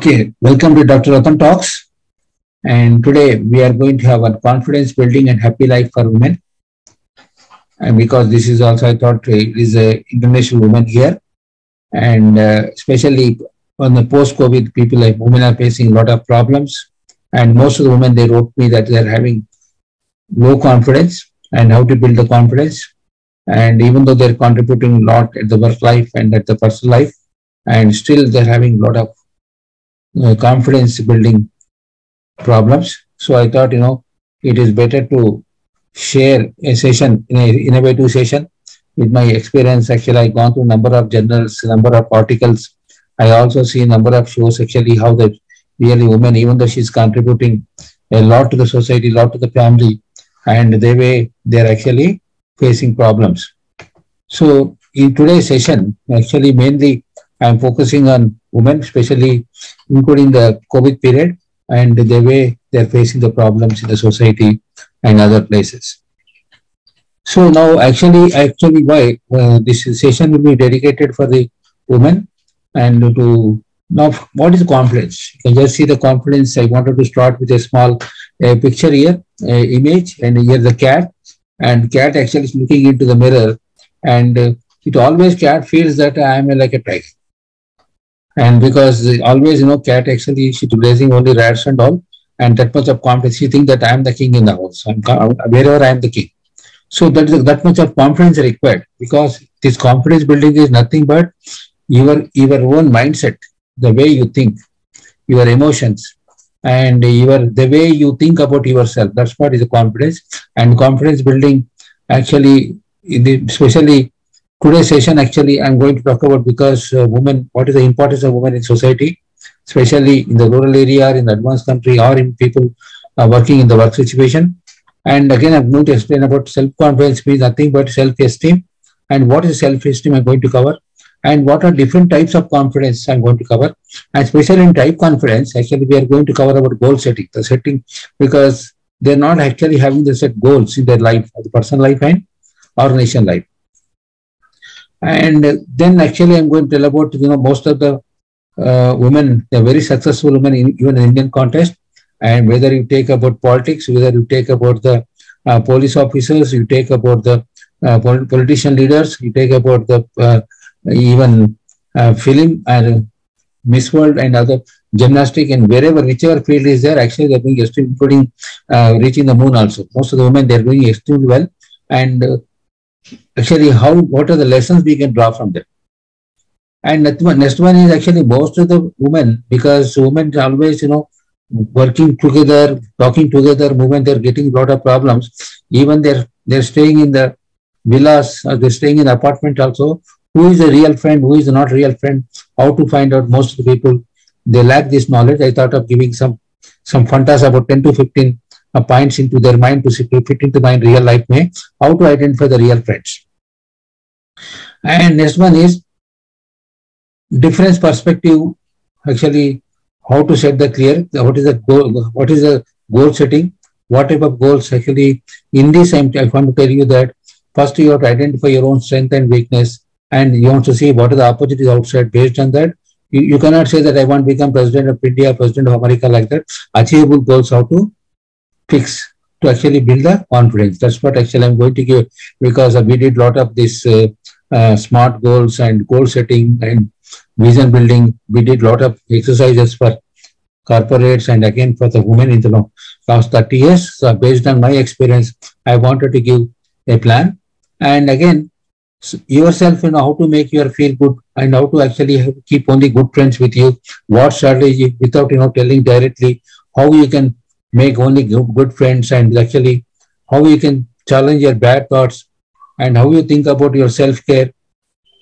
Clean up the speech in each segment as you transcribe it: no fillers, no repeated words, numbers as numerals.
Okay, welcome to Dr. Ratan Talks. And today we are going to have a confidence building and happy life for women. And because this is also, I thought it is a International Women Year, and especially on the post-COVID, people like women are facing a lot of problems. And most of the women, they wrote me that they are having low confidence and how to build the confidence. And even though they're contributing a lot at the work life and at the personal life, and still they're having a lot of confidence building problems. So I thought, it is better to share a session, in a innovative session with my experience. Actually, I gone through a number of journals, number of articles. I also see a number of shows, actually, how the really woman, even though she's contributing a lot to the society, a lot to the family, and the way they're actually facing problems. So in today's session, actually, mainly I'm focusing on women, especially including the COVID period and the way they're facing the problems in the society and other places. So now, actually, why this session will be dedicated for the women, and to now, what is confidence? You can just see the confidence. I wanted to start with a small picture here, image, and here the cat, and cat actually is looking into the mirror, and it always cat feels that I am like a tiger. And because always, cat actually, she's raising only rats and all, and that much of confidence. She thinks that I am the king in the house. Wherever I am the king. So that much of confidence required, because this confidence building is nothing but your own mindset, the way you think, your emotions, and the way you think about yourself. That's what is the confidence. And confidence building, actually, especially today's session, actually, I'm going to talk about, because women, what is the importance of women in society, especially in the rural area, or in the advanced country, or in people working in the work situation. And again, I'm going to explain about self-confidence means nothing but self-esteem. And what is self-esteem, I'm going to cover. And what are different types of confidence I'm going to cover. And especially in type confidence, actually, we are going to cover about goal setting, the setting, because they're not actually having the set goals in their life, the personal life and organization life. And then actually I'm going to tell about, most of the women, they're very successful women, even in Indian context. And whether you take about politics, whether you take about the police officers, you take about the politician leaders, you take about the even film and Miss World and other gymnastic, and whichever field is there, actually they're doing extremely, including reaching the moon also. Most of the women, they're doing extremely well. And actually, what are the lessons we can draw from them? And next one is actually most of the women, because women are always, working together, talking together, women, they're getting a lot of problems. Even they're staying in the villas, or they're staying in the apartment also. Who is a real friend? Who is not real friend? How to find out? Most of the people, they lack this knowledge. I thought of giving some fantasy about 10 to 15 points into their mind to fit into my real life way, how to identify the real friends. And next one is difference perspective, actually, how to set the clear, what is the goal, what is the goal setting, what type of goals. Actually, in this, I want to tell you that first you have to identify your own strength and weakness, and you want to see what are the opportunities outside. Based on that, you cannot say that I want to become president of India, president of America, like that. Achievable goals, how to fix to actually build the confidence. That's what actually I'm going to give, because we did a lot of this smart goals and goal setting and vision building. We did a lot of exercises for corporates and again for the women in the last 30 years. So based on my experience, I wanted to give a plan. And again, yourself, how to make you feel good, and how to actually keep only good friends with you. What strategy, without telling directly, how you can make only good friends, and actually how you can challenge your bad thoughts, and how you think about your self-care.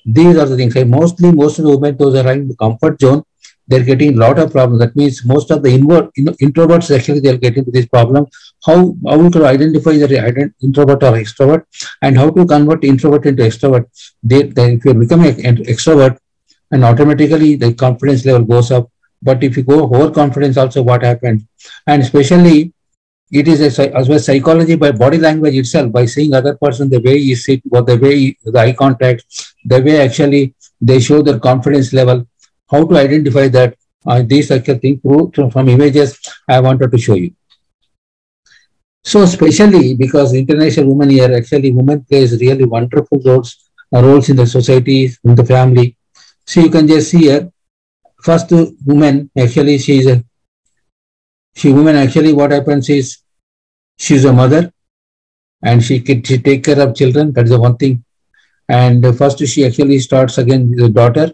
These are the things. Most of the women, those are in the comfort zone, they're getting a lot of problems. That means most of the introverts, actually, they're getting to this problem. How to identify the introvert or extrovert, and how to convert introvert into extrovert. If you become an extrovert, and automatically the confidence level goes up. But if you go overconfidence, also what happens? And especially, it is as well psychology by body language itself, by seeing other person, the way you sit, or the way the eye contact, the way actually they show their confidence level. How to identify that? These actual things from images I wanted to show you. So especially because International Women Year, actually women plays really wonderful roles in the society, in the family. So you can just see here, first woman, actually woman actually what happens is, she's a mother and she take care of children. That is the one thing. And first she actually starts again with a daughter.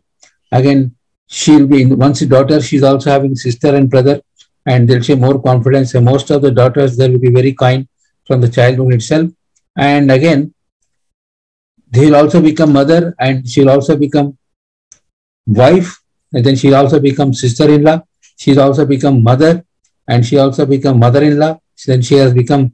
Again, she'll be, once a daughter, she's also having sister and brother, and they'll show more confidence. And most of the daughters, they will be very kind from the childhood itself. And again, they'll also become mother, and she'll also become wife, and then she'll also become sister-in-law. She'll also become mother, and she also become mother-in-law. Then she has become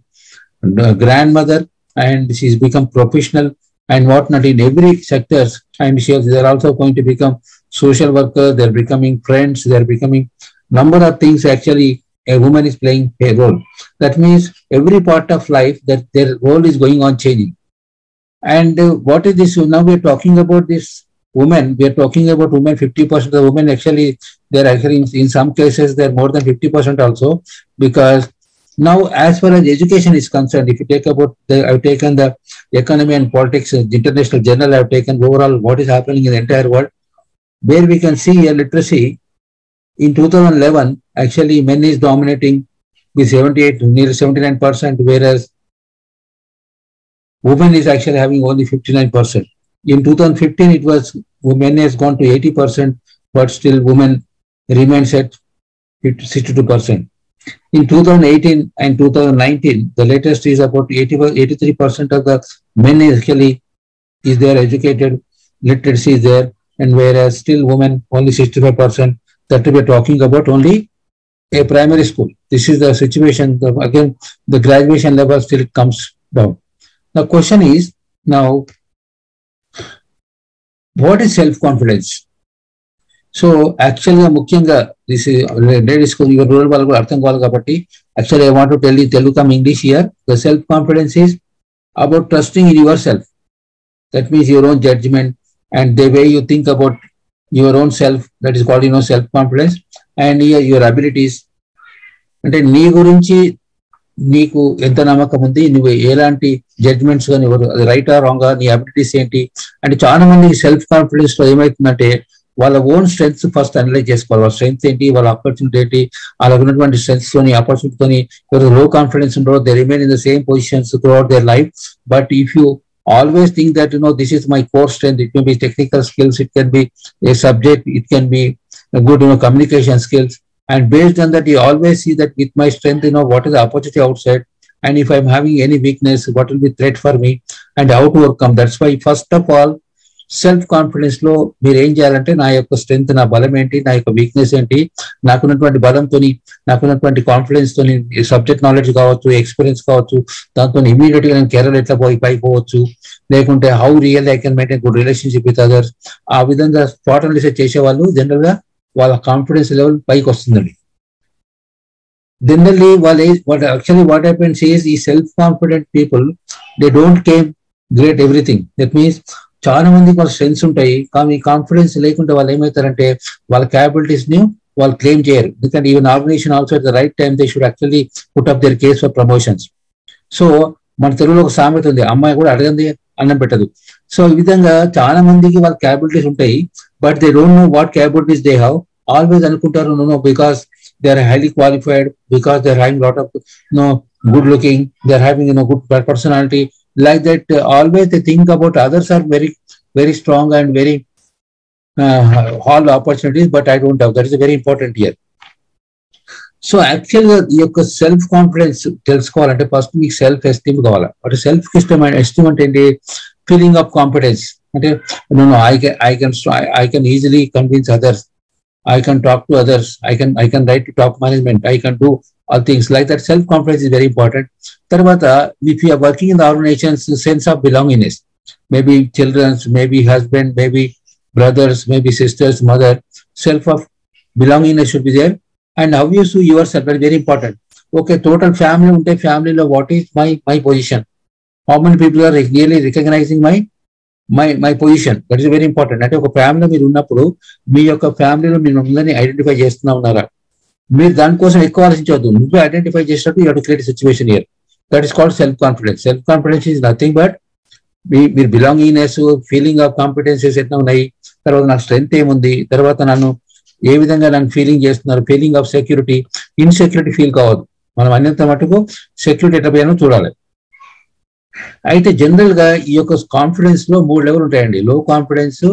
grandmother, and she's become professional and whatnot in every sectors. And they're also going to become social workers. They're becoming friends. They're becoming number of things. Actually, a woman is playing a role. That means every part of life that their role is going on changing. And what is this? Now we're talking about this women. We're talking about women. 50% of the women actually, they're actually in some cases they're more than 50% also, because now, as far as education is concerned, if you take about I've taken the economy and politics, international journal, I've taken overall what is happening in the entire world, where we can see a literacy in 2011, actually men is dominating with 78, nearly 79%, whereas women is actually having only 59%. In 2015, it was women has gone to 80%, but still women remains at 62%. In 2018 and 2019, the latest is about 83% of the men actually is there educated, literacy is there, and whereas still women only 65%. That we are talking about only a primary school. This is the situation. Again, the graduation level still comes down. The question is now, what is self-confidence? So actually, this is ladies your role actually I want to tell you Telugu English here. The self-confidence is about trusting in yourself. That means your own judgment and the way you think about your own self. That is called self-confidence, and your abilities. అంటే నీ గురించి నీకు ఎంత నమ్మకం ఉంది, నువ్వు ఎలాంటి judgements కానీ అది రైటా రాంగా, నీ అబిలిటీస్ ఏంటి అంటే. చాలా మంది సెల్ఫ్ కాన్ఫిడెన్స్ లో ఏమవుతుందంటే వాళ్ళ ఓన్ స్ట్రెంగ్స్ ఫస్ట్ అనలైజ్ చేసుకోవాలి. వాళ్ళ స్ట్రెంగ్స్ ఏంటి, వాళ్ళ ఆపర్చునిటీ ఏంటి, వాళ్ళకు ఉన్నటువంటి స్ట్రెంగ్స్ తోని ఆపర్చునిటీతోని. లో confidence undo they remain in the same positions throughout their life. But if you always think that this is my core strength. It may be technical skills, it can be a subject, it can be a good communication skills, and based on that you always see that with my strength what is the opportunity outside, and if I'm having any weakness, what will be threat for me and how to overcome. That's why first of all self confidence లో మీరు ఏం చేయాలంటే, నా యొక్క strength, నా బలం ఏంటి, నా యొక్క వీక్నెస్ ఏంటి, నాకున్నటువంటి బలంతో, నాకున్నటువంటి కాన్ఫిడెన్స్ తోని, సబ్జెక్ట్ నాలెడ్జ్ కావచ్చు, ఎక్స్పీరియన్స్ కావచ్చు, దాంతో ఇమీడియట్ గా నేను కెరీర్ ఎట్లా పైపోవచ్చు, లేకుంటే how real I can maintain good relationship with others. ఆ విధంగా స్పాట్ అనలైజ్ చేసేవాళ్ళు జనరల్ గా వాళ్ళ కాన్ఫిడెన్స్ లెవెల్ పైకి వస్తుందండి. జనరల్లీ what happens is ఈ self confident people they don't came great everything. That means చాలా మందికి వాళ్ళ స్ట్రెంగ్స్ ఉంటాయి, కానీ కాన్ఫిడెన్స్ లేకుంటే వాళ్ళు ఏమవుతారంటే వాళ్ళ క్యాపబిలిటీస్ ని వాళ్ళు క్లెయిమ్ చేయరు. ఎందుకంటే even organization also at the right time they should actually put up their case for promotions. So మన తెలుగులో ఒక సామెత ఉంది, అమ్మాయి కూడా అడగంది అన్నం పెట్టదు. సో ఈ విధంగా చాలా మందికి వాళ్ళ క్యాపబిలిటీస్ ఉంటాయి, but they don't know what capabilities they have. Always అనుకుంటారు no because they are highly qualified, because they are having lot of good looking, they are having good personality, like that. Always they think about others are very very strong and very all opportunities, but I don't have. That is very important here. So యాక్చువల్గా ఈ యొక్క self confidence తెలుసుకోవాలంటే first మీకు self esteem కావాలి. అంటే self esteem అంటే ఏంటి? Feeling of confidence. అంటే I can easily convince others, I can talk to others, I can write to top management, I can do all things like that. Self confidence is very important. Tarvata, if you are working in the organization's sense of belongingness, maybe children's, maybe husband, maybe brothers, maybe sisters, mother, self of belongingness should be there. And how you see yourself is very important. Okay, total family unte, family lo what is my position, how many people are really recognizing my my position, that is very important. అంటే ఒక ఫ్యామిలీలో మీరు ఉన్నప్పుడు మీ యొక్క ఫ్యామిలీలో మీరు అందరినీ identify చేస్తున్నా ఉన్నారా, మీరు దానికోసం ఎక్కువ ఆలోచించవద్దు. నువ్వే ఐడెంటిఫై చేసినట్టు you have to create situation here. That is called self confidence. Self confidence is nothing but మీరు బిలాంగింగ్నెస్, ఫీలింగ్ ఆఫ్ కాంపిటెన్సెస్ ఎట్లా ఉన్నాయి, తర్వాత నాకు స్ట్రెంత్ ఏముంది, తర్వాత నన్ను ఏ విధంగా నన్ను ఫీలింగ్ చేస్తున్నారు, feeling of security. Insecurity feel కావద్దు. మనం అన్నంత మటుకు సెక్యూరిటీ ఎట్లా పోయానో చూడాలి. అయితే జనరల్ గా ఈ యొక్క కాన్ఫిడెన్స్ లో 3 లెవెల్ ఉంటాయండి. లో confidence,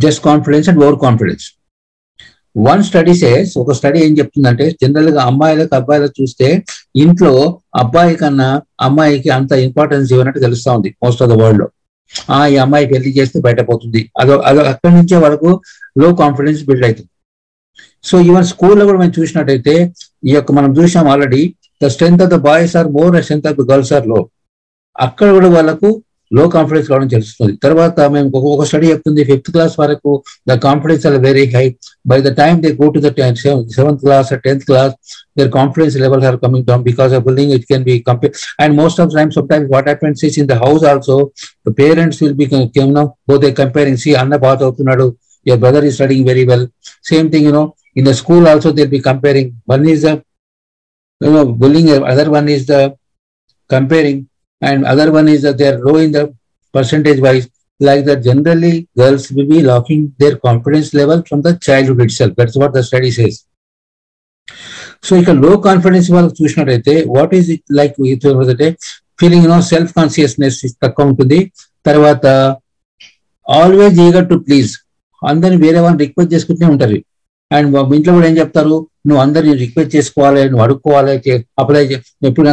just confidence and over confidence. One study says, ఒక స్టడీ ఏం చెప్తుందంటే జనరల్ గా అమ్మాయిలకు అబ్బాయిలకు చూస్తే ఇంట్లో అబ్బాయి కన్నా అమ్మాయికి అంత ఇంపార్టెన్స్ ఇవ్వనట్టు తెలుస్తా ఉంది మోస్ట్ ఆఫ్ ద వరల్డ్ లో. ఈ అమ్మాయి పెళ్లి చేస్తే బయట పోతుంది, అదో అక్కడి నుంచే వరకు లో కాన్ఫిడెన్స్ బిల్డ్ అవుతుంది. సో ఈవెన్ స్కూల్లో కూడా మనం చూసినట్టయితే ఈ యొక్క మనం చూసాం already, the strength of the boys are more, strength of the girls are low. అక్కడ కూడా వాళ్ళకు లో కాన్ఫిడెన్స్ కావడం తెలుస్తుంది. తర్వాత మేము ఒక స్టడీ చెప్తుంది 5th క్లాస్ వరకు the confidence are very high. By the time they go to the 7th class or 10th class, their confidence levels are coming down because of bullying. It can be compared, and most of the time, sometimes what happens is in the house also, the parents will be, both they comparing. See, Anna baat avutunnadu, your brother is studying very well. Same thing, in the school also they'll be comparing. One is the bullying, other one is the comparing, and other one is that they are low in the percentage wise. Like that, generally girls will be lacking their confidence level from the childhood itself. That's what the study says. So ఇక లో confidence వాళ్ళకి చూసినట్టయితే what is it like, feeling self consciousness తక్కువ ఉంటుంది. తర్వాత always eager to please, అందరిని వేరే వాళ్ళని రిక్వెస్ట్ చేసుకుంటూనే ఉంటారు. అండ్ ఇంట్లో కూడా ఏం చెప్తారు, నువ్వు అందరిని రిక్వెస్ట్ చేసుకోవాలి, నువ్వు అడుక్కోవాలి, ఎప్పుడు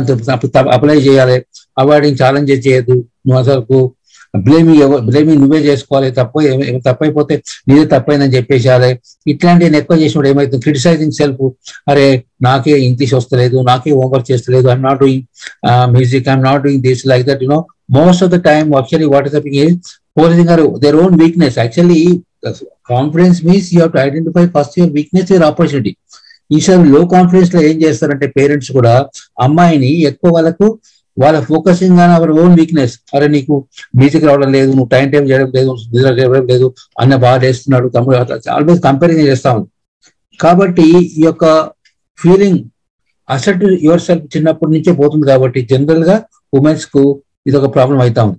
అప్లై చేయాలి, అవార్డింగ్ ఛాలెంజ్ చేయదు, నువ్వు అసలు బ్లేమింగ్ నువ్వే చేసుకోవాలి, తప్పైపోతే నీదే తప్పైందని చెప్పేసాలి. ఇట్లాంటివి ఎక్కువ చేసినప్పుడు ఏమైతుంది, క్రిటిసైజింగ్ సెల్ఫ్. అరే నాకే ఇంగ్లీష్ వస్తలేదు, నాకే హోంవర్క్ చేస్తలేదు, I'm not doing music, I'm not doing this, like that. Most of the time actually what is happening is posing their own weakness. Actually, confidence means you have to identify first your weakness, your opportunity. ఈసారి లో confidence లో ఏం చేస్తారంటే parents కూడా అమ్మాయిని ఎక్కువ వాళ్ళ focusing on our own weakness. అరే నీకు మ్యూజిక్ రావడం లేదు, నువ్వు టైం టైం చేయడం లేదు, నిద్ర చేయడం లేదు, అన్న బాగా చేస్తున్నాడు తమ్ముడు, ఆల్వేస్ కంపారిజన్ చేస్తా ఉంది. కాబట్టి ఈ యొక్క ఫీలింగ్ అసెట్ యువర్ సెల్ఫ్ చిన్నప్పటి నుంచే పోతుంది. కాబట్టి జనరల్ గా ఉమెన్స్ కు ఇది ఒక ప్రాబ్లం అవుతా ఉంది.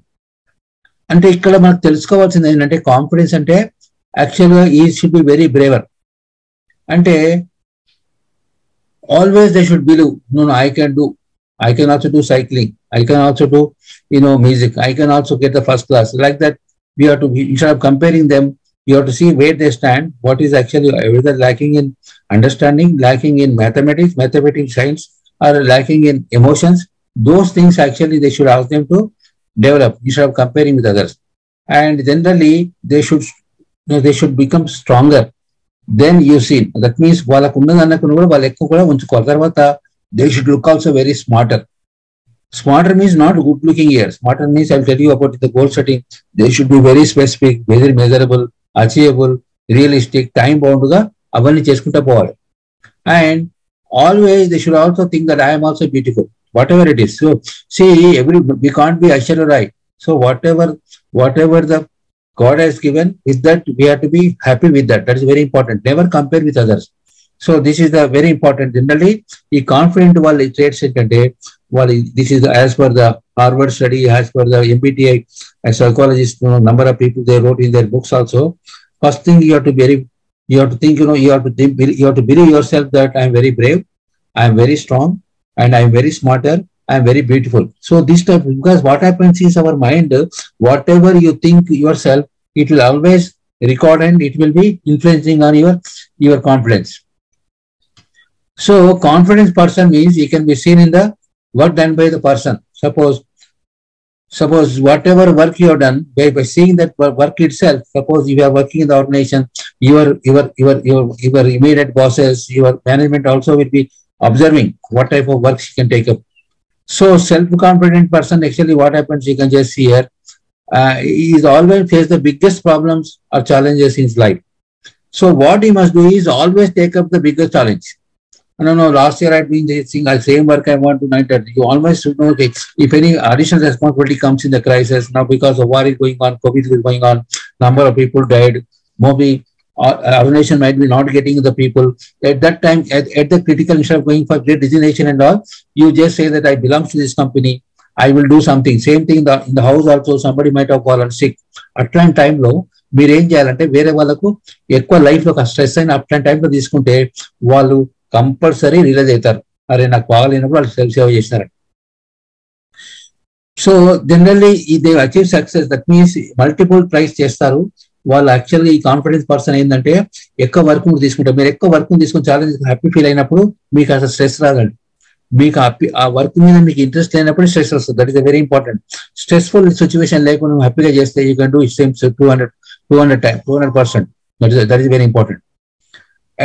అంటే ఇక్కడ మనకు తెలుసుకోవాల్సింది ఏంటంటే కాన్ఫిడెన్స్ అంటే యాక్చువల్గా ఈ షుడ్ బి వెరీ బ్రేవర్. అంటే always they should believe, no I can do, I can also do cycling, I can also do music, I can also get the first class. Like that, we have to be, instead of comparing them, you have to see where they stand, what is actually whether lacking in understanding, lacking in mathematics, science, or lacking in emotions. Those things actually they should ask them to develop instead of comparing with others. And generally they should become stronger. Then you see, that means వాళ్ళకు ఉన్నదన్నకును కూడా వాళ్ళు ఎక్కువ కూడా ఉంచుకోవాలి. తర్వాత they should look also very smarter. Smarter means not good looking here. Smarter means I'll tell you about the goal setting. They should be very specific, very measurable, achievable, realistic, time bound గా అవన్నీ చేసుకుంటూ పోవాలి. And always they should also think that I am also beautiful, whatever it is. So see, we can't be Aishwarya Rai. So whatever the God has given, with that we have to be happy with that. That is very important. Never compare with others. So this is the very important. Generally, ఈ confident వాళ్ళ traits ఏంటంటే this is as per the Harvard study, as per the MBTI psychologist, number of people they wrote in their books also. First thing you have to think, you have to believe yourself that I am very brave, I am very strong, and I am very smarter, I am very beautiful. So this type, because what happens is our mind, whatever you think yourself, it will always record and it will be influencing on your confidence. So confidence person means he can be seen in the work done by the person. Suppose whatever work you have done, by seeing that work itself, suppose you are working in the organization, your immediate bosses, your management also will be observing what type of work she can take up. So self-confident person, actually what happens, you can just see here, he is always face the biggest problems or challenges in his life. So what he must do is always take up the biggest challenge. No, last year I've been saying the same work I want to night. You always know, okay, if any additional responsibility comes in the crisis, now because the war is going on, COVID is going on, number of people died, maybe our nation might be not getting the people. At that time, at the critical, instead of going for great designation and all, you just say that I belong to this company, I will do something. Same thing in the house also, somebody might have fallen sick. అట్లాంటి టైంలో మీరు ఏం చేయాలంటే వేరే వాళ్ళకు ఎక్కువ life లో stress అయిన అట్లాంటి టైంలో తీసుకుంటే వాళ్ళు కంపల్సరీ రిలీజ్ అవుతారు. అరే నాకు బాగాలేనప్పుడు వాళ్ళు సెల్ఫ్ సేవ చేసినారు. So generally they achieve success, that means multiple tries చేస్తారు వాళ్ళు. యాక్చువల్గా ఈ కాన్ఫిడెన్స్ పర్సన్ ఏంటంటే ఎక్కువ వర్క్ తీసుకుంటారు. మీరు ఎక్కువ వర్క్ తీసుకుని చాలా హ్యాపీ ఫీల్ అయినప్పుడు మీకు అసలు స్ట్రెస్ రాదండి. మీకు ఆ వర్క్ మీద మీకు ఇంట్రెస్ట్ లేనప్పుడు స్ట్రెస్ వస్తుంది. That is very important. Stressful situation లేకుండా హ్యాపీగా చేస్తే you can do same 200%. That is very important.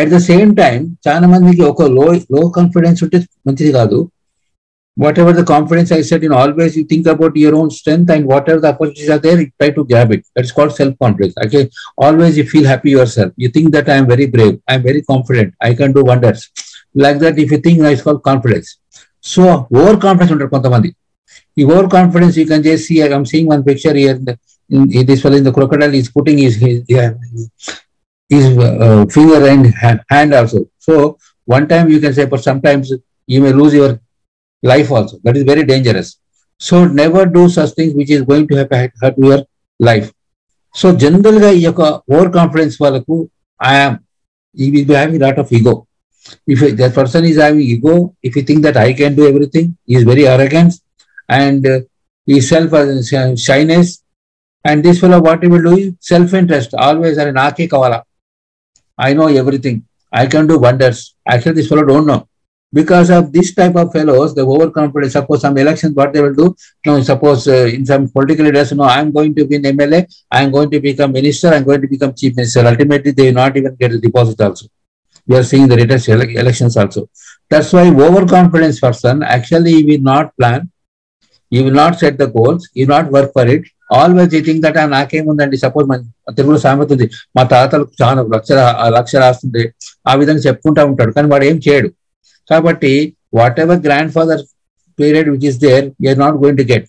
At the same time చాలా మందికి ఒక లో కాన్ఫిడెన్స్ ఉంటే మంచిది కాదు. Whatever the confidence I said, always you think about your own strength and whatever the opportunities are there, you try to grab it. That's called self-confidence. Okay, always you feel happy yourself. You think that I am very brave, I am very confident, I can do wonders. Like that, if you think, it's called confidence. So overconfidence under kontamandi. The overconfidence you can just see. I'm seeing one picture here. In this fellow in the crocodile is putting his finger and hand also. So one time you can say, but sometimes you may lose your life also. That is very dangerous. So never do such things which is going to hurt your life. So generally overconfidence walaku he will be having a lot of ego. If that person is having ego, if you think that I can do everything, he is very arrogant and he self shyness. And this fellow what he will do is self-interest. Always are naake kavala. I know everything. I can do wonders. Actually this fellow don't know. Because of this type of fellows, the overconfidence, suppose some elections, what they will do, suppose in some political leaders, I am going to be an MLA, I am going to become minister, I am going to become chief minister. Ultimately, they will not even get a deposit also. We are seeing the latest elections also. That's why overconfidence person, actually he will not plan, he will not set the goals, he will not work for it. Always he think that నాకేం ఉందండి, suppose మన తెలుగులో సామెత ఉంది, మా తాతలకు చాలా లక్ష రాస్తుంటే ఆ విధంగా చెప్పుకుంటా ఉంటాడు, కానీ వాడు ఏం చేయడు. కాబట్టి whatever grandfather period which is there you're not going to get.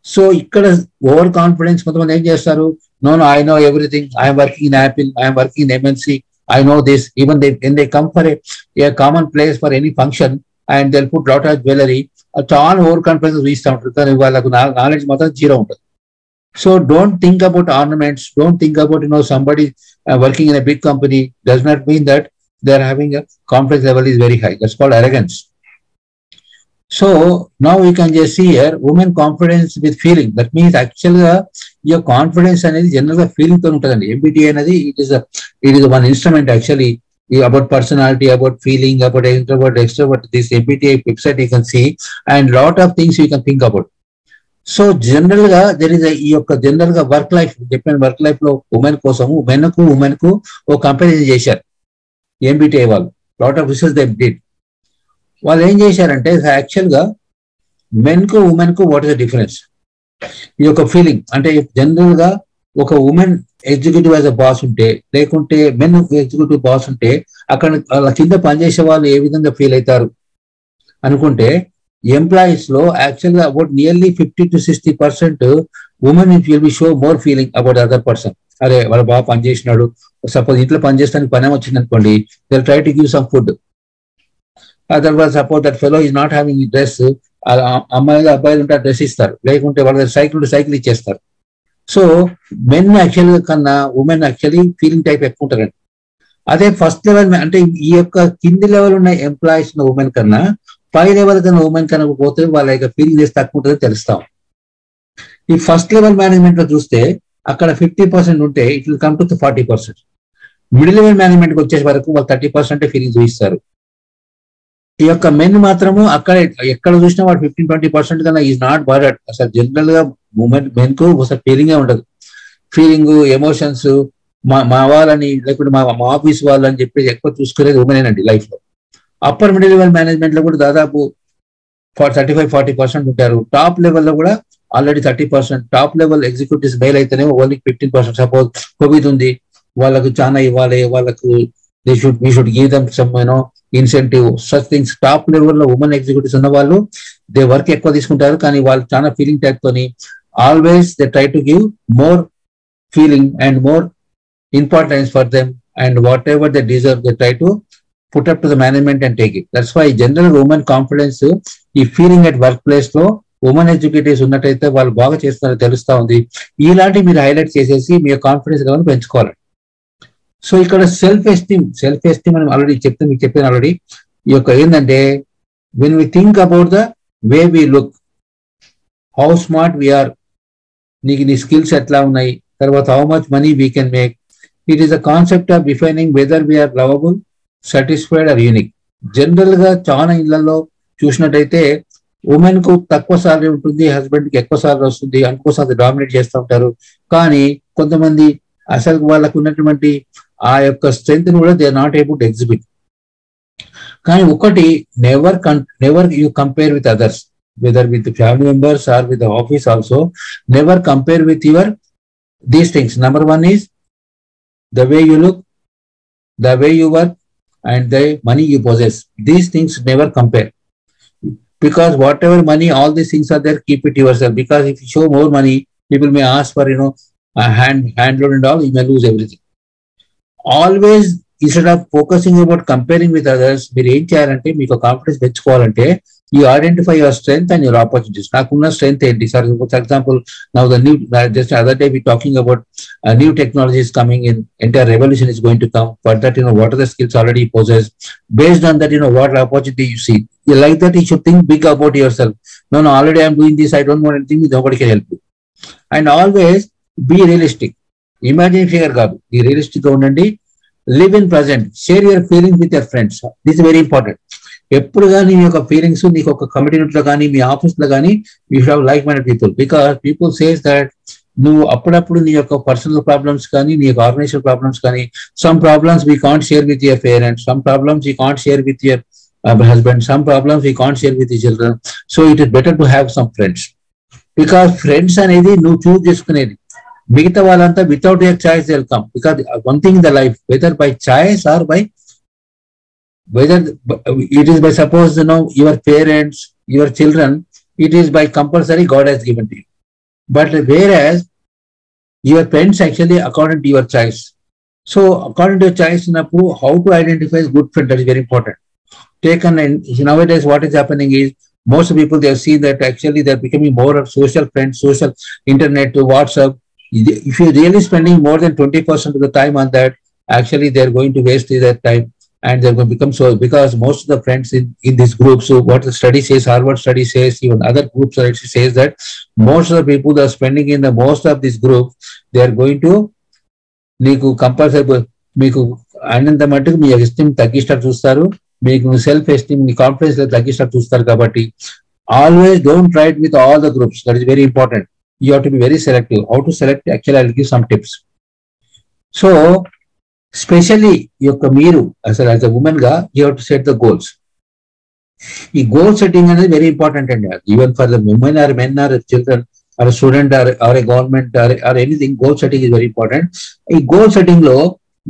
So ఇక్కడ ఓవర్ కాన్ఫిడెన్స్ కొంతమంది ఏం చేస్తారు, no I know everything, I'm working in Apple, I'm working in MNC, I know this. Even they come for a common place for any function and they put lot of jewellery, చాలా over confidence వీస్తూ ఉంటారు, కానీ వాళ్ళకు knowledge మాత్రం zero ఉంటుంది. So don't think about ornaments, don't think about somebody working in a big company does not mean that they are having a confidence level is very high. That's called arrogance. So now we can just see here women confidence with feeling. That means actually your confidence అనేది general గా feeling తో ఉంటుందండి. MBTI అనేది it is one instrument actually about personality, about feeling, about introvert, extrovert. This MBTI website you can see and lot of things you can think about. So general గా there is ఈ యొక్క general గా work life చెప్పిన work life లో women కోసము women కు ఒక comparison చేశారు MBTI వాళ్ళు. Lot of research they did. వాళ్ళు ఏం చేశారంటే యాక్చువల్ గా మెన్ కు ఉమెన్ కు వాట్ ఇస్ ద డిఫరెన్స్, ఈ యొక్క ఫీలింగ్ అంటే జనరల్ గా ఒక women executive as a boss ఉంటే, లేకుంటే మెన్ ఎగ్జిక్యూటివ్ బాస్ ఉంటే అక్కడ వాళ్ళ కింద పనిచేసే వాళ్ళు ఏ విధంగా ఫీల్ అవుతారు అనుకుంటే, ఎంప్లాయీస్ లో యాక్చువల్ గా about nearly 50 to 60% women will be show more feeling about other person. అరే వాళ్ళు బాగా పనిచేసినాడు, సపోజ్ ఇంట్లో పనిచేస్తానికి పని వచ్చింది అనుకోండి, they try to give some food. Otherwise suppose that fellow is not having dress, అమ్మాయిలు అబ్బాయిలు ఉంటే డ్రెస్ ఇస్తారు, లేకుంటే వాళ్ళ సైకిల్ ఇచ్చేస్తారు. సో మెన్ యాక్చువల్ కన్నా ఉమెన్ యాక్చువల్లీ ఫీలింగ్ టైప్ ఎక్కువ ఉంటారండి. అదే ఫస్ట్ లెవెల్ అంటే ఈ యొక్క కింది లెవెల్ ఉన్న ఎంప్లాయీస్ ఉన్న ఉమెన్ కన్నా పై లెవెల్ కన్నా ఉమెన్ కన్నా పోతే వాళ్ళ యొక్క ఫీలింగ్ చేసి తక్కువ ఉంటుందో తెలుస్తాం. ఈ ఫస్ట్ లెవెల్ మేనేజ్మెంట్ లో చూస్తే అక్కడ 50% ఉంటే it will come to 40%. Middle level management కి వచ్చే వరకు వాళ్ళు 30% ఫీలింగ్ చూపిస్తారు. ఈ యొక్క మెన్ మాత్రము అక్కడ ఎక్కడ చూసినా వాడు 15-20% కన్నా ఈజ్ నాట్ బాడెడ్. అసలు జనరల్ గా మెన్ కు అసలు ఫీలింగే ఉండదు. ఫీలింగ్, ఎమోషన్స్, మా వాళ్ళని లేకుంటే మా ఆఫీస్ వాళ్ళని చెప్పేసి ఎక్కువ చూసుకునేది ఉమెనేనండి లైఫ్ లో. అప్పర్ మిడిల్ లెవెల్ మేనేజ్మెంట్ లో కూడా దాదాపు 35-40% ఉంటారు. టాప్ లెవెల్ లో కూడా already 30%. Top level executives mail అయితేనే ఓన్లీ 15%. సపోజ్ కోవిడ్ ఉంది, వాళ్ళకు చాలా ఇవ్వాలి, వాళ్ళకు we should give them some incentive such things. Top లెవెల్లో ఉమెన్ ఎగ్జిక్యూటివ్స్ ఉన్న వాళ్ళు దే వర్క్ ఎక్కువ తీసుకుంటారు, కానీ వాళ్ళు చాలా ఫీలింగ్ టైప్ తోని always they try to give more feeling and more importance for them, and whatever they deserve they try to put up to the management and take it. That's why general woman confidence ఈ feeling at work place లో women executives ఉన్నట్టయితే వాళ్ళు బాగా చేస్తున్నారో తెలుస్తా ఉంది. ఇలాంటి మీరు హైలైట్ చేసేసి మీ కాన్ఫిడెన్స్ లెవెల్ పెంచుకోవాలి. సో ఇక్కడ సెల్ఫ్ ఎస్టీమ్ మనం ఆల్రెడీ మీకు చెప్పాను ఆల్రెడీ. ఈ యొక్క ఏంటంటే when we think about the way we look, how smart we're, నీకు నీ స్కిల్స్ ఎట్లా ఉన్నాయి, తర్వాత how much money we can make. It is the concept of defining whether we're lovable, satisfied or unique. General గా చాలా ఇళ్లలో చూసినట్టయితే women కు తక్కువ సాలరీ ఉంటుంది, హస్బెండ్ కి ఎక్కువ సాలరీ వస్తుంది, అందుకోసం అది డామినేట్ చేస్తూ ఉంటారు. కానీ కొంతమంది అసలు వాళ్ళకు ఉన్నటువంటి ఆ యొక్క స్ట్రెంగ్త్ కూడా they are not able to exhibit. కానీ ఒకటి, never you compare with others, whether with family members or with office also. Never compare with your these things. Number one is the way you look, the way you work, and the money you possess. These things never compare, because whatever money, all these things are there, keep it yourself, because if you show more money, people may ask for a hand load and all, you may lose everything. Always, instead of focusing about comparing with others, మీరు ఏం చేయాలంటే మీకు confidence పెంచుకోవాలంటే you identify your strength and your opportunities. నాకున్న strength ఏంటి? For example, now just the other day we talking about new technologies coming in, entire revolution is going to come. For that, what are the skills already possessed? Based on that, what opportunity you see. You like that, you should think big about yourself. No, already I'm doing this, I don't want anything, nobody can help you. And always be realistic. Imagine figure కాదు, be realistic గా ఉండండి. Live in present. Share your feelings with your friends. This is very important. ఎప్పుడు కానీ మీ యొక్క feelings నీకు ఒక commitment లో కానీ మీ ఆఫీస్ లో కానీ you have like minded people, because people says that నువ్వు అప్పుడప్పుడు నీ యొక్క పర్సనల్ ప్రాబ్లమ్స్ కానీ నీ యొక్క ఆర్గనైజేషన్ ప్రాబ్లమ్స్ కానీ, some problems we can't share with your parents, some problems you can't share with your husband, some problems you can't share with your children. So it is better to have some friends, because friends అనేది నువ్వు చూస్ చేసుకునేది. మిగతా వాళ్ళంతా without your choice they will come, because one thing in the life, whether by choice or by, whether it is by suppose your parents, your children, it is by compulsory God has given to you. But whereas your parents actually according to your choice. So according to your choice, how to identify a good friend, that is very important. Nowadays what is happening is most people, they have seen that actually they are becoming more of social friends, social internet, WhatsApp. If you are really spending more than 20% of the time on that, actually they are going to waste their time. And they're going to become so, because most of the friends in this group, so what the study says, Harvard study says, even other groups actually says that most of the people that are spending in the most of this group, they are going to నీకు compulsory మీకు అయినంత మట్టుకు మీ esteem తగ్గిస్టట్టు చూస్తారు, మీకు self esteem, మీ confidence తగ్గిస్టట్టు చూస్తారు. కాబట్టి always don't try it with all the groups. That is very important. You have to be very selective. How to select, actually I will give some tips. So specially ఈ యొక్క మీరు అసలు as a women గా you have to set the goals. ఈ goal setting అనేది very important అండి. Even for the women or men or children or student or a government or anything, goal setting is very important. ఈ goal setting లో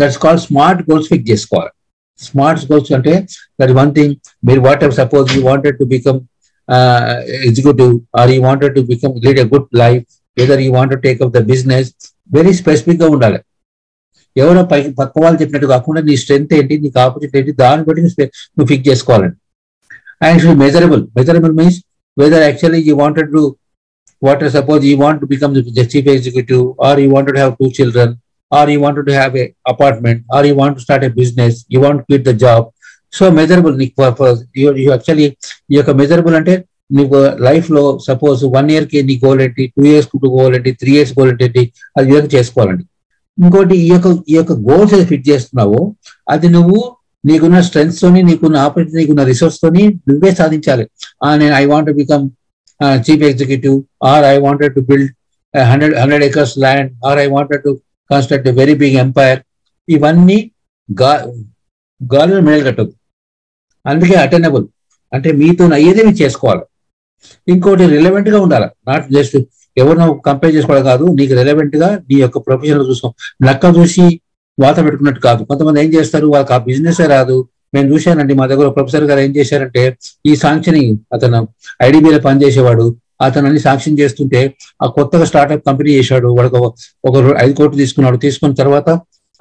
that's called smart goals fix చేసుకోవాలి. Smart goals అంటే that one thing, మీరు whatever suppose you wanted to become executive, or you wanted to become lead a good life, whether you want to take up the business, very specific గా ఉండాలి. ఎవరో పక్క వాళ్ళు చెప్పినట్టు కాకుండా నీ స్ట్రెంత్ ఏంటి, నీకు ఆపర్చునిటీ ఏంటి, దాన్ని బట్టి నువ్వు ఫిక్స్ చేసుకోవాలండి. And should measurable means whether actually you wanted to suppose you want to become the chief executive, or you wanted to have 2 children, or you wanted to have a apartment, or you want to start a business, you want to quit the job. So measurable నీకు actually ఈ యొక్క measurable అంటే నీకు life లో suppose 1 year కి నీ goal ఏంటి, 2 years కు గోల్ ఏంటి, 3 years గోల్ ఏంటి, అది విధంగా చేసుకోవాలండి. ఇంకోటి, ఈ యొక్క గోల్స్ ఏది ఫిట్ చేస్తున్నావో అది నువ్వు నీకున్న స్ట్రెంగ్స్ తోని, నీకున్న ఆపర్చునిటీ, నీకున్న రిసోర్స్ తోని నువ్వే సాధించాలి. నేను I want become chief executive, or I wanted to build 100 acres land, or I wanted to construct a very big empire. ఇవన్నీ గాలిలో మెడలు కట్టదు. అందుకే అటెనబుల్ అంటే మీతో అయ్యేదే మీరు చేసుకోవాలి. ఇంకోటి రిలవెంట్ గా ఉండాలి. నాట్ జస్ట్ ఎవరినో కంపేర్ చేసుకోవడం కాదు, నీకు రిలవెంట్ గా నీ యొక్క ప్రొఫెషన్ చూసుకో. లక్క చూసి వాత పెట్టుకున్నట్టు కాదు. కొంతమంది ఏం చేస్తారు, వాళ్ళకి ఆ బిజినెస్ రాదు, నేను చూశానండి, మా దగ్గర ప్రొఫెసర్ గారు ఏం చేశారంటే, ఈ సాంక్షనింగ్ అతను ఐడిబిలో పనిచేసేవాడు, అతను అన్ని సాంక్షన్ చేస్తుంటే ఆ కొత్తగా స్టార్ట్అప్ కంపెనీ చేశాడు. వాడికి ఒక 5 కోట్లు తీసుకున్నాడు. తీసుకున్న తర్వాత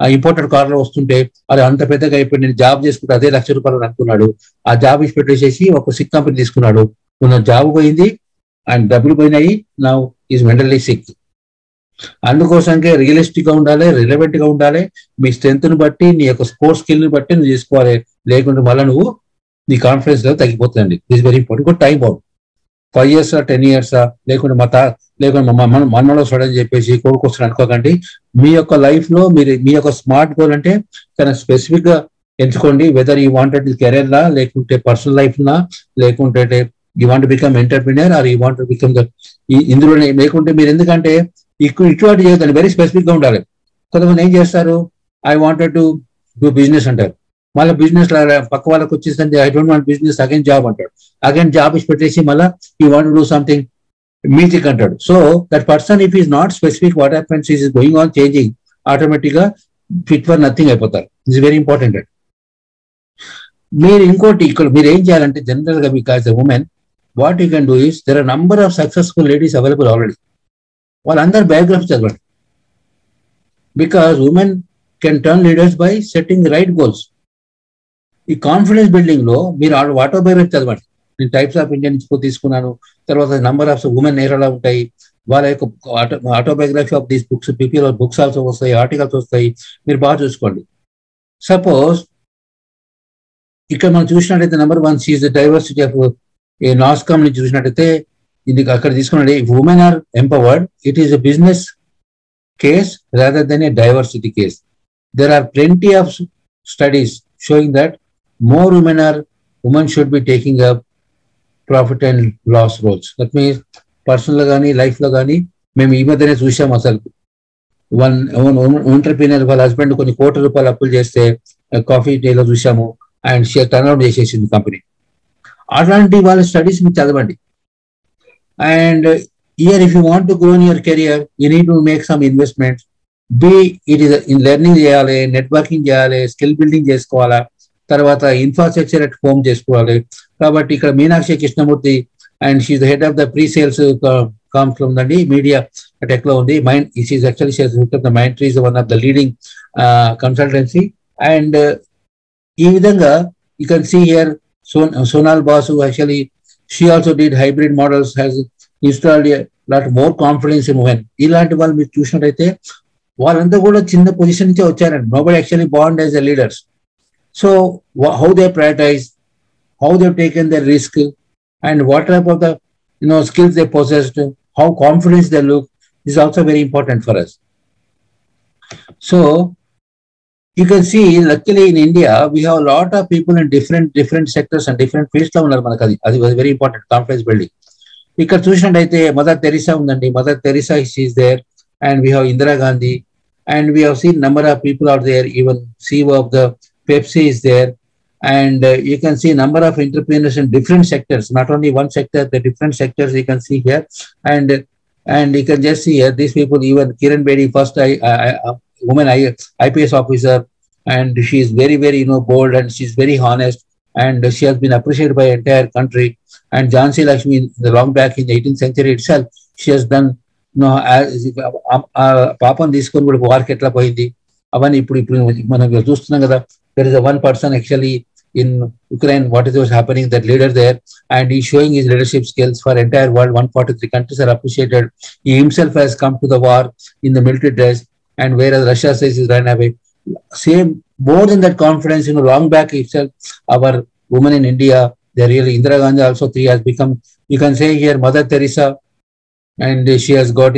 ఆ ఇంపోర్టెడ్ కార్లో వస్తుంటే అది అంత పెద్దగా అయిపోయి నేను జాబ్ చేసుకుంటే అదే ₹1,00,000 అనుకున్నాడు. ఆ జాబ్ ఇచ్చి పెట్టేసేసి ఒక సిక్ కంపెనీ తీసుకున్నాడు. ఉన్న జాబ్ పోయింది అండ్ డబ్బులు పోయినాయి. Now is mentally sick. అందుకోసంకే రియలిస్టిక్ గా ఉండాలి, రిలవెంట్ గా ఉండాలి. మీ స్ట్రెంత్ ని బట్టి, నీ యొక్క స్పోర్ట్స్ స్కిల్ ని బట్టి నువ్వు చేసుకోవాలి. లేకుంటే మళ్ళీ నువ్వు నీ కాన్ఫిడెన్స్ లెవెల్ తగ్గిపోతుందండి. This very important. Good time out 5 years 10 years లేకుంటే లేకుంటే మనలో వస్తాడని చెప్పేసి కోరుకొస్తాడు అనుకోకండి. మీ యొక్క లైఫ్ లో మీరు మీ యొక్క స్మార్ట్ గోల్ అంటే తన స్పెసిఫిక్ గా ఎంచుకోండి. వెదర్ యూ వాంటెడ్ కెరీర్ లా, లేకుంటే పర్సనల్ లైఫ్ లా, లేకుంటే you want become entrepreneur or you want become ఇందులోనే. లేకుంటే మీరు ఎందుకంటే ఇటువంటి చేయొద్దండి, వెరీ స్పెసిఫిక్ గా ఉండాలి. కొంతమంది ఏం చేస్తారు, I wanted to do business అంటారు. మళ్ళీ బిజినెస్ పక్క వాళ్ళకి వచ్చేసరికి I don't want business, again job అంటాడు. అగైన్ జాబ్ ఇచ్చి పెట్టేసి మళ్ళీ you want do something music అంటాడు. So that person if is not specific what happens is going on changing, automatic గా ఫిట్ ఫర్ నథింగ్ అయిపోతారు. ఇట్స్ వెరీ ఇంపార్టెంట్ అండి. మీరు ఇంకోటి ఇక్కడ మీరు ఏం చేయాలంటే, జనరల్ గా మీకు as a women what you can do is, there are number of successful ladies available already. వాళ్ళందరూ బయోగ్రఫీ చదవండి. Because women can turn leaders by setting right goals. ఈ కాన్ఫిడెన్స్ బిల్డింగ్ లో మీరు ఆటోబయోగ్రఫీ చదవండి. నేను టైప్స్ ఆఫ్ ఇండియా నుంచి తీసుకున్నాను. తర్వాత నంబర్ ఆఫ్ ఉమెన్ ఏరాలా ఉంటాయి, వాళ్ళ యొక్క autobiography of these books, PPL books also వస్తాయి, ఆర్టికల్స్ వస్తాయి. మీరు బాగా చూసుకోండి. సపోజ్ ఇక్కడ మనం చూసినట్టయితే number 1 she is the diversity of a NASSCOM నుంచి చూసినట్టయితే ఇది అక్కడ తీసుకున్నది, women are empowered, it is a business case rather than a diversity case. There are plenty of studies showing that more women should be taking up profit and loss roles. That means personal గానీ life లో కానీ మేము ఈ మధ్యనే చూసాం. అసలు one entrepreneur వాళ్ళ husband కొన్ని ₹1,00,00,000 అప్పులు చేస్తే కాఫీ డేలో చూసాము, అండ్ షేర్ టర్న్అవుట్ చేసేసింది కంపెనీ. అలాంటి వాళ్ళ స్టడీస్ మీరు చదవండి. And here, if you want to grow in your career, you need to make some investments. It is in learning చేయాలి, నెట్వర్కింగ్ చేయాలి, స్కిల్ బిల్డింగ్ చేసుకోవాలా, తర్వాత ఇన్ఫ్రాస్ట్రక్చర్ అట్ హోమ్ చేసుకోవాలి. కాబట్టి ఇక్కడ Meenakshi Krishnamurthy and she's the head of the pre sales comms లో ఉందండి, MediaTek లో ఉంది. She's actually the Mindtree is one of the leading consultancy. And ఈ విధంగా you can see here Sonal Basu, actually she also did hybrid models, has installed lot more confidence in women. ఇలాంటి వాళ్ళు మీరు చూసినట్టయితే వాళ్ళంతా కూడా చిన్న పొజిషన్ నుంచే వచ్చారండి. నోబడీ యాక్చువల్లీ బాండ్ as a leaders. So how they prioritize, how they taken the risk, and what type of the skills they possessed, how confident they look, is also very important for us. So you can see, luckily in India we have a lot of people in different sectors and different fields లో ఉన్నారు మనకు. అది very important, confidence building. ఇక్కడ చూసినట్టయితే mother Teresa ఉందండి. Mother Teresa is there, and we have Indira Gandhi, and we have seen number of people out there. Even CEO of the Pepsi is there, and you can see number of entrepreneurs in different sectors, not only one sector, the different sectors you can see here. And you can just see here these people, even Kiran Bedi, first woman IPS officer, and she is very bold, and she is very honest, and she has been appreciated by entire country. And Jhansi Lakshmi, the long back in the 18th century itself, she has done పాపం తీసుకొని కూడా వార్కి ఎట్లా పోయింది అవన్నీ ఇప్పుడు మనం చూస్తున్నాం కదా. There is a one person actually in Ukraine, what is happening, that leader there, and he's showing his leadership skills for entire world. 143 countries are appreciated. He himself has come to the war in the military dress, and whereas Russia says he's ran away. Same, more than that confidence, long back itself, our women in India, they're really, Indira Gandhi also has become, you can say here, Mother Teresa, and she has got,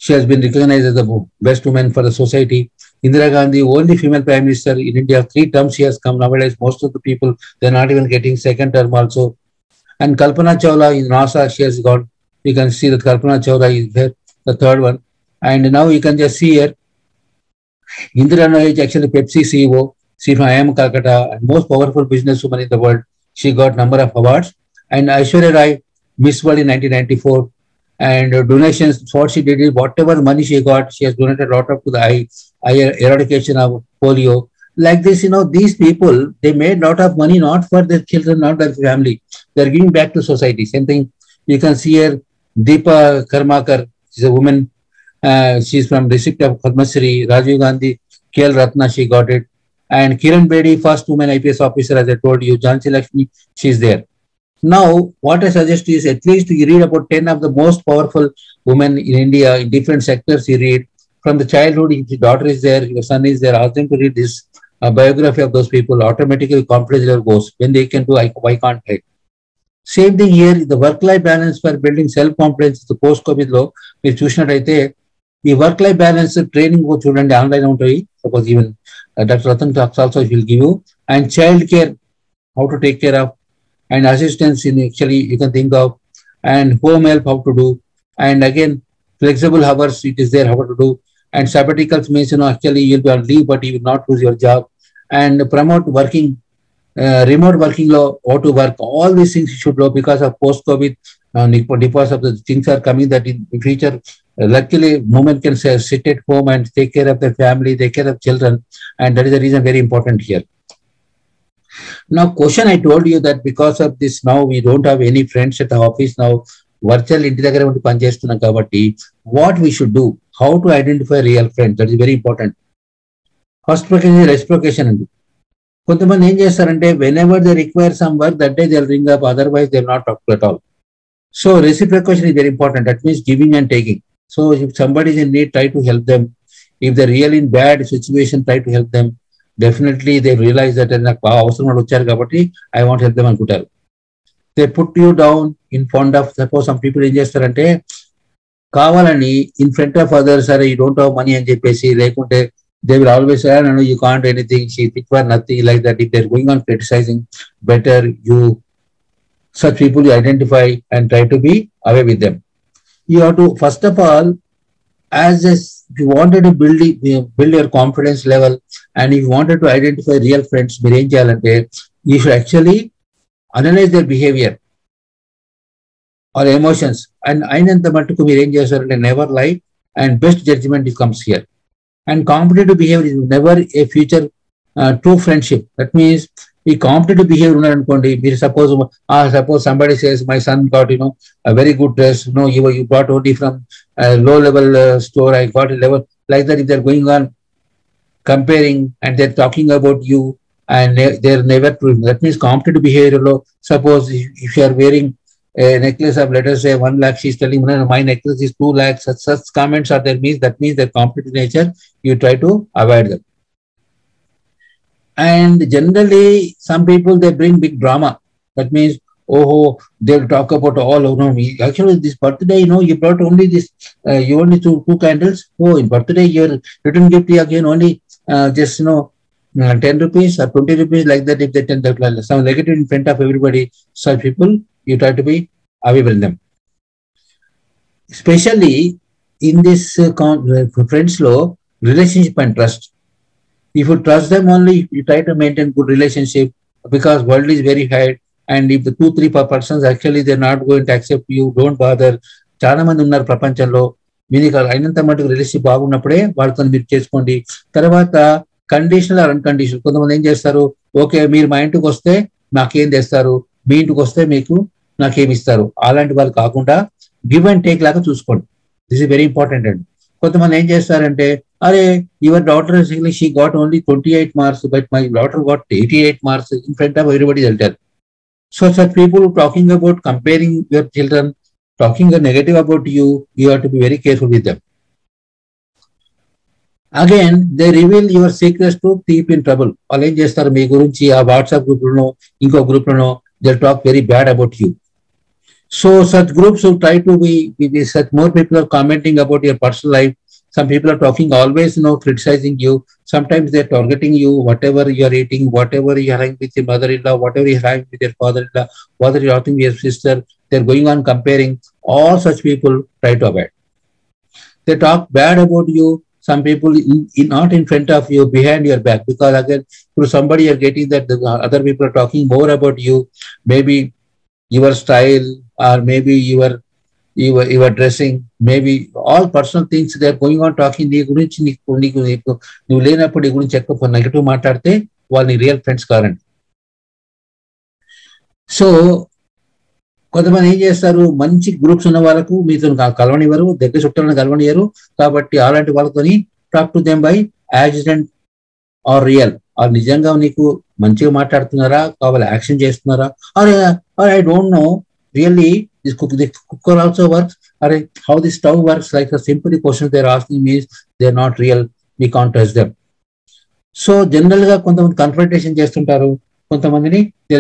she has been recognized as the best woman for the society. Indira Gandhi, only female prime minister in India, 3 terms she has come. Nowadays, most of the people, they're not even getting second term also. And Kalpana Chawla in NASA, she has got, you can see that Kalpana Chawla is there, the third one. And now you can just see here, Indira Noyaj, actually Pepsi CEO, she from IIM Calcutta, and most powerful businesswoman in the world. She got number of awards. And Aishwarya Rai, Miss World in 1994. And donations, what she did is, whatever money she got, she has donated a lot of to the eye eradication of polio. like this, these people, they made lot of money, not for their children, not their family. They're giving back to society. Same thing. You can see here, Deepa Karmakar. She's a woman. She's from district of Padmasri. Rajiv Gandhi, KL Ratna, she got it. And Kiran Bedi, first woman IPS officer, as I told you. Jhansi Lakshmi, she's there. Now, what I suggest is at least you read about 10 of the most powerful women in India in different sectors. You read from the childhood. If your daughter is there, your son is there, ask them to read this biography of those people. Automatically, confidence level goes. When they can do, why can't I? Same thing here. The work-life balance for building self-confidence, the post-COVID law, మీరు చూసినట్టయితే ఈ work life balance training చూడండి, online ఉంటుంది. Suppose even doctor Ratan talks also will give you. And child care, how to take care of, and assistance in actually you can think of, and home help how to do, and again flexible hours it is there how to do, and sabbaticals means actually you'll be on leave but you will not lose your job, and promote working, remote working law, how to work, all these things you should know because of post COVID, because of the things are coming that in future luckily women can sit at home and take care of their family, take care of children, and that is the reason very important here. Now, question, I told you that because of this now we don't have any friends at the office now, virtual inti daggara unti pani chestunnam kabatti, what we should do, how to identify real friends, that is very important. First question is reciprocation andi. Kontamandi em chestarante, whenever they require some work, that day they'll ring up, otherwise they'll not talk to at all. So reciprocation is very important. That means giving and taking. So if somebody is in need, try to help them. If they're really in bad situation, try to help them. Definitely they realize that I want to help them and they put you down in front of, suppose some people in చేస్తారంటే కావాలని in front of others, you don't have money అని చెప్పేసి, లేకుంటే they will always say no, you can't do anything, she fit for nothing, like that. If they're going on criticizing, better you such people you identify and try to be away with them. You have to first of all, as if you wanted to build your confidence level, and if you wanted to identify real friends, you should actually analyze their behavior or emotions. And never lie, and best judgment comes here. And competitive behavior is never a future true friendship. That means ఈ competitive behaviour ఉన్నారనుకోండి, మీరు suppose somebody says my son got a very good dress, you bought only from low level store, I got a level, like that. If they're going on comparing and they're talking about you and they're never true, that means competitive behavior. Suppose if you are wearing a necklace of, let us say, 1 lakh, she's telling my necklace is 2 lakhs, such comments are there, means that means their competitive nature, you try to avoid them. And generally, some people, they bring big drama. That means, they'll talk about all, actually this birthday, you brought only this, you only two candles. Oh, in birthday, your return gift again only just, 10 rupees or 20 rupees, like that. If they tell that, some negative in front of everybody, such people, you try to be away from them. Especially in this friends law, relationship and trust. If you trust them only, you try to maintain good relationship, because world is very high, and if the 2-3 persons actually they're not going to accept you, don't bother. చాలా మంది ఉన్నారు ప్రపంచంలో, మీకు అయినంత మటుకు relationship బాగున్నప్పుడే వాళ్ళతో మీరు చేసుకోండి. తర్వాత కండిషనల్ ఆర్ అన్కండిషనల్. కొంతమంది ఏం చేస్తారు, ఓకే మీరు మా ఇంటికి వస్తే నాకేం తెస్తారు, మీ ఇంటికి వస్తే మీకు నాకేమి ఇస్తారు, అలాంటి వాళ్ళు కాకుండా గివ్ అండ్ టేక్ లాగా చూసుకోండి. దిస్ ఇస్ వెరీ ఇంపార్టెంట్ అండి. కొంతమంది ఏం చేస్తారంటే, అరే your daughter she got only 28 marks, but my daughter got 88 marks in front of everybody else. So such people talking about comparing your children, talking negative about you, you have to be very careful with them. Again, they reveal your secrets to keep in trouble. వాళ్ళు ఏం చేస్తారు, మీ గురించి ఆ WhatsApp గ్రూప్లోనో ఇంకో గ్రూప్లోనో they'll talk very bad about you. So such groups will try to be such more people are commenting about your personal life. Some people are talking always, criticizing you. Sometimes they're targeting you, whatever you are eating, whatever you are having with your mother-in-law, whatever you are having with your father-in-law, whether you are having with your sister. They're going on comparing. All such people try to avoid. They talk bad about you. Some people not in front of you, behind your back, because again, through somebody you're getting that the other people are talking more about you, maybe your style, or maybe your dressing, maybe all personal things they are going on talking. నీ గురించి నీకు నీకు నీకు నువ్వు లేనప్పుడు నీ గురించి ఎక్కువ నెగిటివ్ మాట్లాడితే వాళ్ళు నీ రియల్ ఫ్రెండ్స్ కారండి. సో కొంతమంది ఏం చేస్తారు, మంచి గ్రూప్స్ ఉన్న వాళ్ళకు మీతో కలవనివ్వరు, దగ్గర చుట్టాలను కలవనియరు. కాబట్టి అలాంటి వాళ్ళతోని talk to them by accident or real. Or నిజంగా నీకు మంచిగా మాట్లాడుతున్నారా, కావాలి యాక్షన్ చేస్తున్నారా, or I don't know really this cooker also works, అరే how the stove works, like simple questions they are asking means they are not real, we can't trust them. So general గా కొంతమంది కన్ఫర్టేషన్ చేస్తుంటారు, కొంతమందిని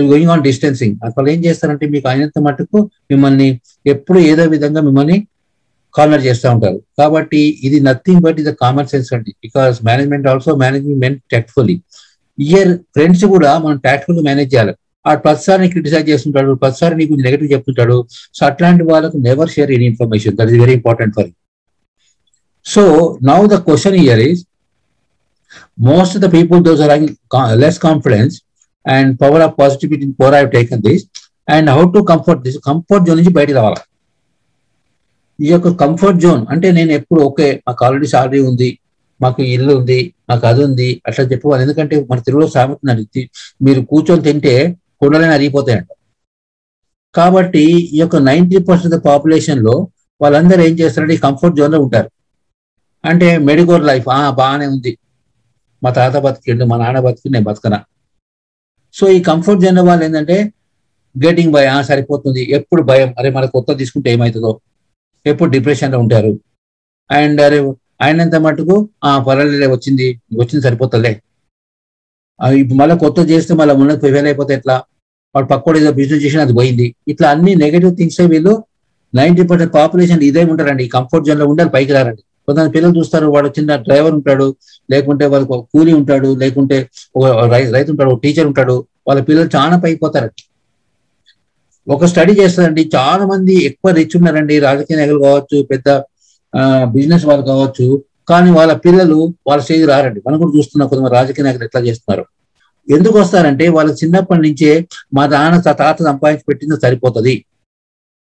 going on distancing. అసలు ఏం చేస్తారంటే మీకు అయినంత మటుకు మిమ్మల్ని ఎప్పుడు ఏదో విధంగా మిమ్మల్ని కార్నర్ చేస్తూ ఉంటారు. కాబట్టి ఇది నథింగ్ బట్ ఇది కామన్ సెన్స్ అండి. Because management also managing men tactfully. ఇయర్ ఫ్రెండ్స్ కూడా మనం టాక్ట్ఫుల్ మేనేజ్ చేయాలి. ఆ ప్రతిసారి క్రిటిసైజ్ చేస్తుంటాడు, ప్రతిసారి నీకు నెగటివ్ చెప్తుంటాడు. సో అట్లాంటి వాళ్ళకు never share any information, that is very important for you. So now the question here is, most of the people, those are having less confidence and power of positivity, poor have taken this, and how to comfort this comfort zone నుంచి బయట రావాలి. ఈ యొక్క comfort zone అంటే నేను ఎప్పుడు okay మాకు already salary ఉంది, మాకు ఇల్లు ఉంది, మాకు అది ఉంది అట్లా చెప్పుకోవాలి. ఎందుకంటే మన తెలుగులో సామెత, మీరు కూర్చొని తింటే కొండలైనా అరిగిపోతాయంట. కాబట్టి ఈ యొక్క 90% పాపులేషన్ లో వాళ్ళందరూ ఏం చేస్తారంటే ఈ కంఫర్ట్ జోన్ లో ఉంటారు. అంటే మెడికోర్ లైఫ్ బాగానే ఉంది, మా తాత బతికిండు, మా నాన్న బతికి, నేను బతకనా. సో ఈ కంఫర్ట్ జోన్ వాళ్ళు ఏంటంటే గెటింగ్ భయం, సరిపోతుంది, ఎప్పుడు భయం, అరే మన కొత్త తీసుకుంటే ఏమవుతుందో, ఎప్పుడు డిప్రెషన్ లో ఉంటారు. అండ్ అరే ఆయనంత మటుకు పర్వాలే వచ్చింది సరిపోతుందిలే, మళ్ళీ కొత్త చేస్తే మళ్ళీ ఉన్నది ఫెయిల్ అయిపోతే ఎట్లా, వాడు పక్కోడు ఏదో బిజినెస్ చేసిన అది పోయింది. ఇట్లా అన్ని నెగటివ్ థింగ్స్ వీళ్ళు 90% పాపులేషన్ ఇదే ఉంటారండి. ఈ కంఫర్ట్ జోన్ లో ఉండాలి, పైకి రారండి. కొంతమంది పిల్లలు చూస్తారు, వాడు చిన్న డ్రైవర్ ఉంటాడు, లేకుంటే వాళ్ళకి కూలీ ఉంటాడు, లేకుంటే రైతు ఉంటాడు, టీచర్ ఉంటాడు, వాళ్ళ పిల్లలు చాలా పైపోతారు. ఒక స్టడీ చేస్తారండి, చాలా మంది ఎక్కువ రిచ్ ఉన్నారండి, రాజకీయ నాయకులు కావచ్చు, పెద్ద బిజినెస్ వాళ్ళు కావచ్చు, కానీ వాళ్ళ పిల్లలు వాళ్ళ స్టేజ్ రారండి. మనం కూడా చూస్తున్నాం కొంతమంది రాజకీయ నాయకులు ఎట్లా చేస్తున్నారు. ఎందుకు వస్తారంటే వాళ్ళకి చిన్నప్పటి నుంచే మా నాన్న తాత సంపాదించి పెట్టిందో సరిపోతుంది,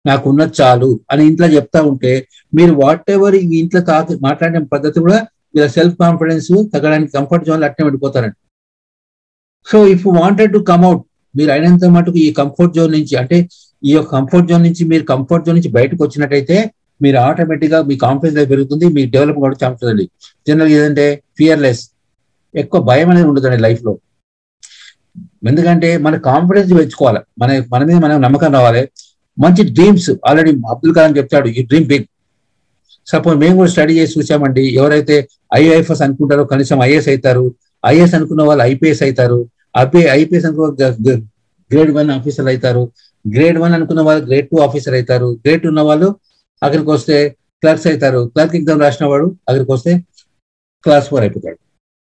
నాకు ఉన్నది చాలు అని ఇంట్లో చెప్తా ఉంటే, మీరు వాట్ ఎవర్ ఈ ఇంట్లో మాట్లాడిన పద్ధతి కూడా వీళ్ళ సెల్ఫ్ కాన్ఫిడెన్స్ తగ్గడానికి కంఫర్ట్ జోన్ అట్నే వెళ్ళిపోతారండి. సో ఇఫ్ వాంటెడ్ టు కమ్అట్, మీరు అయినంత మటుకు ఈ కంఫర్ట్ జోన్ నుంచి, అంటే ఈ యొక్క కంఫర్ట్ జోన్ నుంచి మీరు కంఫర్ట్ జోన్ నుంచి బయటకు వచ్చినట్టయితే మీరు ఆటోమేటిక్ గా మీ కాన్ఫిడెన్స్ పెరుగుతుంది, మీ డెవలప్ కూడా చాలుతుందండి. జనరల్ ఏదంటే ఫియర్లెస్, ఎక్కువ భయం అనేది ఉండదండి లైఫ్ లో. ఎందుకంటే మన కాన్ఫిడెన్స్ పెంచుకోవాలి, మన మీద మనం నమ్మకం రావాలి. మంచి డ్రీమ్స్, ఆల్రెడీ అబ్దుల్ కలాం చెప్తాడు, ఈ డ్రీమ్ బిగ్. సపోజ్ మేము కూడా స్టడీ చేసి చూసామండి, ఎవరైతే ఐఐఎఫ్ఎస్ అనుకుంటారో కనీసం ఐఏఎస్ అవుతారు, ఐఏఎస్ అనుకున్న వాళ్ళు ఐపీఎస్ అవుతారు, ఐపీఎస్ అనుకున్న గ్రేడ్ 1 ఆఫీసర్ అవుతారు, గ్రేడ్ 1 అనుకున్న వాళ్ళు గ్రేడ్ 2 ఆఫీసర్ అవుతారు, గ్రేడ్ 2 ఉన్న వాళ్ళు అక్కడికి వస్తే క్లర్క్స్ అవుతారు, క్లర్క్ ఎగ్జామ్ రాసిన వాడు అక్కడికి వస్తే క్లాస్ 4 అయిపోతాడు.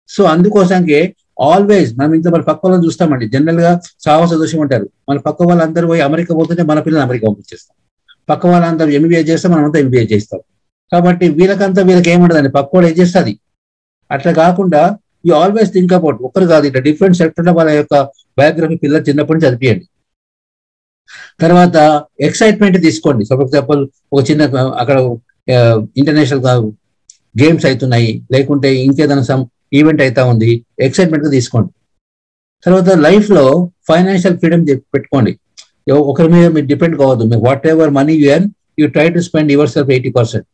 సో అందుకోసానికి ఆల్వేస్ మనం ఇంట్లో మన పక్క వాళ్ళని చూస్తామండి, జనరల్ గా సాహస దోషం అంటారు, మన పక్క వాళ్ళందరూ పోయి అమెరికా పోతుంటే మన పిల్లలు అమెరికా పంపించేస్తాం, పక్క వాళ్ళందరూ ఎంబీఏ చేస్తాం, మనమంతా ఎంబీఏ చేస్తాం. కాబట్టి వీళ్ళకి ఏముండదండి, పక్క వాళ్ళు ఏం చేస్తుంది. అట్లా కాకుండా యూ ఆల్వేస్ థింక్ అబౌట్, ఒక్కరు కాదు, ఇట్లా డిఫరెంట్ సెక్టర్ లో వాళ్ళ యొక్క బయోగ్రఫీ పిల్లలు చిన్నప్పటి నుంచి చదివియండి. తర్వాత ఎక్సైట్మెంట్ తీసుకోండి. ఫర్ ఎగ్జాంపుల్ ఒక చిన్న అక్కడ ఇంటర్నేషనల్ గేమ్స్ అవుతున్నాయి, లేకుంటే ఇంకేదైనా సమ్ ఈవెంట్ అవుతా ఉంది, ఎక్సైట్మెంట్ గా తీసుకోండి. తర్వాత లైఫ్ లో ఫైనాన్షియల్ ఫ్రీడమ్ పెట్టుకోండి, ఒకరి మీద మీరు డిపెండ్ కావద్దు. What ever money you earn, you try to spend your self 80%.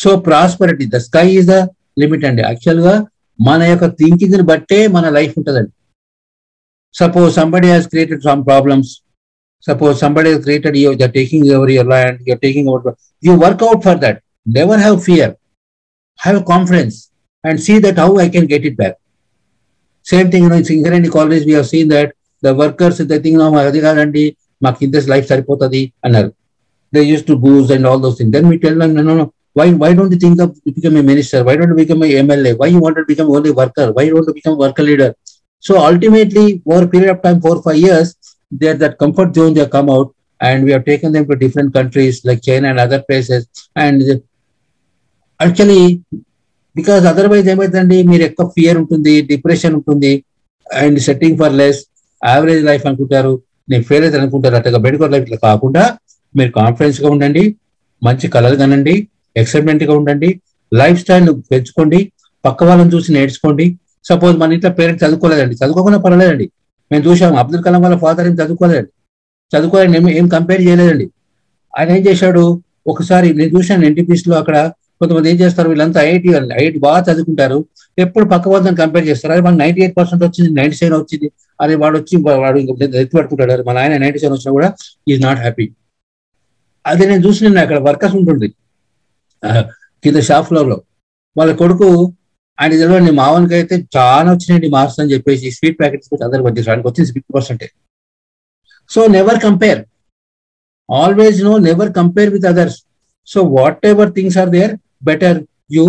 So prosperity, the sky is the limit అండి. యాక్చువల్ గా మన యొక్క థింకింగ్ ని బట్టే మన లైఫ్ ఉంటుందండి. Suppose somebody has created some problems, suppose somebody has created you, they're taking over your land, you're taking over, you work out for that, never have fear, have confidence and see that how I can get it back. Same thing, in Singareni college we have seen that the workers, they think now adhikarandi maku this life saripotadi annaru, they used to booze and all those things. Then we tell them, no, why don't you think of become a minister, why don't you become a MLA, why you want to become only worker, why you want to become worker leader? So ultimately over a period of time 4 or 5 years, they're that comfort zone, they come out, and we have taken them to different countries like China and other places. And actually, because otherwise ఏమైందండి, మీరు ఎక్కువ fear ఉంటుంది, depression ఉంటుంది, and setting for less, average life అనుకుంటారు, నేను fail అయితే అనుకుంటారు. అట్లా బెటర్ లైఫ్ ఇట్లా కాకుండా మీరు కాన్ఫిడెన్స్ గా ఉండండి, మంచి కలర్ కనండి, ఎక్సైట్మెంట్ గా ఉండండి, లైఫ్ స్టైల్ పెంచుకోండి, పక్క వాళ్ళని చూసి నేర్చుకోండి. సపోజ్ మన ఇంట్లో పేరెంట్స్ చదువుకోలేదండి, చదువుకోకుండా పర్వాలేదండి. మేము చూసాము అబ్దుల్ కలాం వాళ్ళ ఫాదర్ ఏం చదువుకోలేదండి, చదువుకోలేని ఏం కంపేర్ చేయలేదండి. ఆయన ఏం చేశాడు, ఒకసారి నేను చూశాను ఎన్టీపీసీ లో, అక్కడ కొంతమంది ఏం చేస్తారు, వీళ్ళంతా ఐఐటి బాగా చదువుకుంటారు, ఎప్పుడు పక్క వాళ్ళని కంపేర్ చేస్తారు. అరే మనకు 98% వచ్చింది, 97 వచ్చింది, అరే వాడు వచ్చి వాడు ఎత్తి పట్టుకుంటాడు, అరే మన ఆయన 97 వచ్చినా కూడా ఈజ్ నాట్ హ్యాపీ. అది నేను చూసి నిన్న అక్కడ వర్కర్స్ ఉంటుంది కింద షాప్ ఫ్లోర్ లో, వాళ్ళ కొడుకు ఆయన తెలియదు, మావన్కి అయితే చాలా వచ్చినాయండి మార్క్స్ అని చెప్పేసి స్వీట్ ప్యాకెట్స్ అందరికి వచ్చేసి ఆయనకు వచ్చింది 50%. So never compare, always never compare with others. So whatever things are there, better you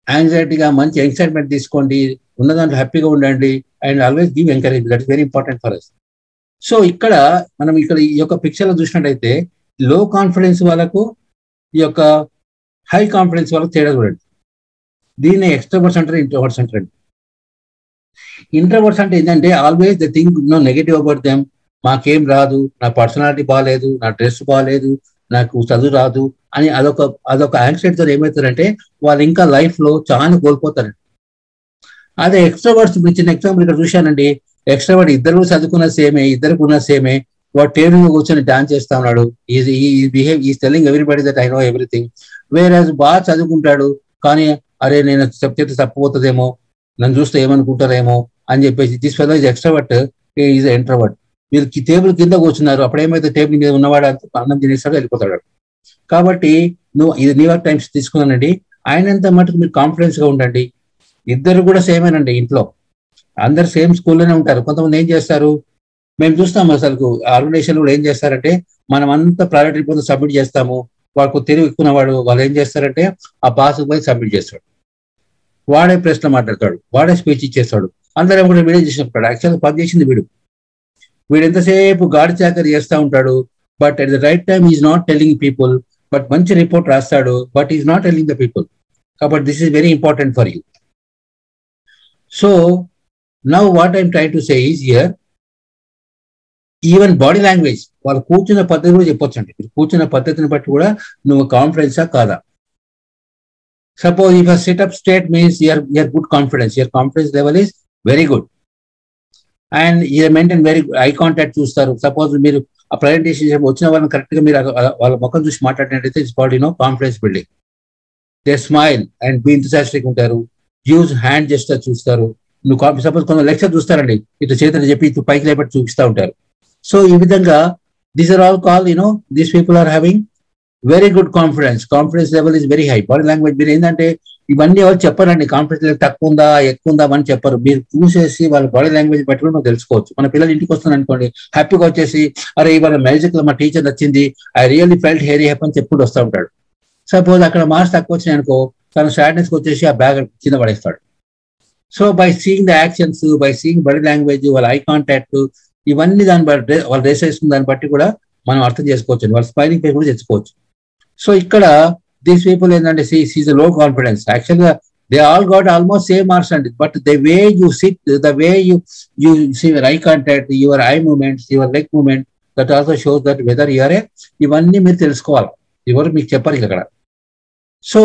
యాంగ్జైటీగా మంచి ఎక్సైట్మెంట్ తీసుకోండి, ఉన్న దాంట్లో హ్యాపీగా ఉండండి, and always give encourage, that is very important for us. So ఇక్కడ మనం ఈ యొక్క పిక్చర్ లో చూసినట్టయితే లో కాన్ఫిడెన్స్ వాళ్ళకు ఈ యొక్క హై కాన్ఫిడెన్స్ వాళ్ళకు తేడా చూడండి. దీన్ని ఎక్స్ట్రోవర్ట్స్ అంటారు, ఇంట్రోవర్ట్స్ అంటారు. ఇంట్రోవర్ట్స్ అంటే ఏంటంటే always the think negative about them, మాకేం రాదు, నా పర్సనాలిటీ బాగాలేదు, నా డ్రెస్ బాగాలేదు, నాకు చదువు రాదు అని అదొక యాంగ్జైటీతో ఏమవుతారంటే వాళ్ళు ఇంకా లైఫ్ లో చాలా కోల్పోతారండి. అదే ఎక్స్ట్రోవర్ట్స్, చిన్న ఎగ్జాంపుల్ ఇక్కడ చూశానండి, ఎక్స్ట్రోవర్ట్ ఇద్దరు చదువుకున్న సేమే, ఇద్దరికి ఉన్న సేమే, వాడు టేబుల్ కూర్చొని డాన్స్ చేస్తా ఉన్నాడు, is telling everybody that I know everything. వేరే బాగా చదువుకుంటాడు కానీ అరే నేను చెప్తే తప్పిపోతుందేమో, నన్ను చూస్తే ఏమనుకుంటారేమో అని చెప్పేసి, this fellow is extrovert, is introvert. మీరు టేబుల్ కింద కూర్చున్నారు, అప్పుడు ఏమైతే టేబుల్ మీద ఉన్నవాడు అన్నం తినేస్తాడు, వెళ్ళిపోతాడు. కాబట్టి ఇది న్యూయార్క్ టైమ్స్ తీసుకున్నానండి. ఆయనంత మటుకు మీరు కాన్ఫిడెన్స్ గా ఉండండి. ఇద్దరు కూడా సేమేనండి, ఇంట్లో అందరు సేమ్ స్కూల్లోనే ఉంటారు. కొంతమంది ఏం చేస్తారు, మేము చూస్తాము అసలు ఆర్గనైజేషన్ కూడా ఏం చేస్తారంటే, మనం అంతా ప్రైవేట్ రిపోర్ట్ సబ్మిట్ చేస్తాము, వాడికి తెలివి ఎక్కున్నవాడు వాళ్ళు ఏం చేస్తారంటే ఆ పాస్ పోయి సబ్మిట్ చేస్తాడు, వాడే ప్రెస్ లో మాట్లాడతాడు, వాడే స్పీచ్ ఇచ్చేస్తాడు, అందరం కూడా వీడియో చేసినప్పుడు యాక్చువల్గా పని చేసింది వీడు ఎంతసేపు గాడి చాకరీ చేస్తూ ఉంటాడు, but at the right time is not telling people, but మంచి రిపోర్ట్ రాస్తాడు, but is not telling the people. కాబట్టి this is very important for you. So now what I'm try to say is here, even body language, వాళ్ళు కూర్చున్న పద్ధతి కూడా చెప్పొచ్చు అండి. కూర్చున్న పద్ధతిని బట్టి కూడా నువ్వు కాన్ఫిడెన్సా కాదా. Suppose if SIT up state means your good confidence, your confidence level is very good, and you maintain very eye contact చూస్తారు. సపోజ్ మీరు ఆ ప్రజెంటేషన్ వచ్చిన వాళ్ళని కరెక్ట్ గా మీరు వాళ్ళ ముఖం చూసి మాట్లాడినట్టయితే it's called confidence building. They smile and be enthusiastic ఉంటారు, యూజ్ హ్యాండ్ జెస్చర్ చూస్తారు. నువ్వు సపోజ్ కొంత లెక్చర్ చూస్తారండి, ఇటు చేతులు చెప్పి ఇటు పైకి లేపట్టి చూపిస్తూ ఉంటారు. సో ఈ విధంగా these are all call these people are having very good confidence. Confidence level is very high. Body language మీరు ఏంటంటే ఇవన్నీ ఎవరు చెప్పారండి, కాన్ఫిడెన్స్ లెవెల్ తక్కువ ఉందా ఎక్కువ ఉందా అని చెప్పరు. మీరు చూసేసి వాళ్ళ బాడీ లాంగ్వేజ్ బట్టి కూడా మనం తెలుసుకోవచ్చు. మన పిల్లలు ఇంటికి వస్తున్నారు అనుకోండి, హ్యాపీగా వచ్చేసి అరే ఇవాళ మ్యాజిక్ లో మా టీచర్ నచ్చింది, I really felt very happy అని చెప్పుకుంటూ వస్తూ ఉంటాడు. సపోజ్ అక్కడ మార్క్స్ తక్కువ వచ్చినాయి అనుకో, తన సాడ్నెస్కి వచ్చేసి ఆ బ్యాగ్ కింద పడేస్తాడు. So by seeing the actions, by seeing body language, వాళ్ళ ఐ కాంటాక్ట్, ఇవన్నీ దాన్ని బట్టి వాళ్ళు డ్రెస్ వేసుకున్న దాన్ని బట్టి కూడా మనం అర్థం చేసుకోవచ్చు, వాళ్ళ స్మైలింగ్ ఫేస్ కూడా తెచ్చుకోవచ్చు. సో ఇక్కడ దీస్ పీపుల్ ఏంటంటే సీజ్ లో కాన్ఫిడెన్స్. యాక్చువల్గా they all got almost same marks అండి, but the way you sit, the way you see your eye contact, your eye movements, your leg movement, that also shows that whether you're a, ఇవన్నీ మీరు తెలుసుకోవాలి, ఎవరు మీకు చెప్పారు ఇక్కడ. So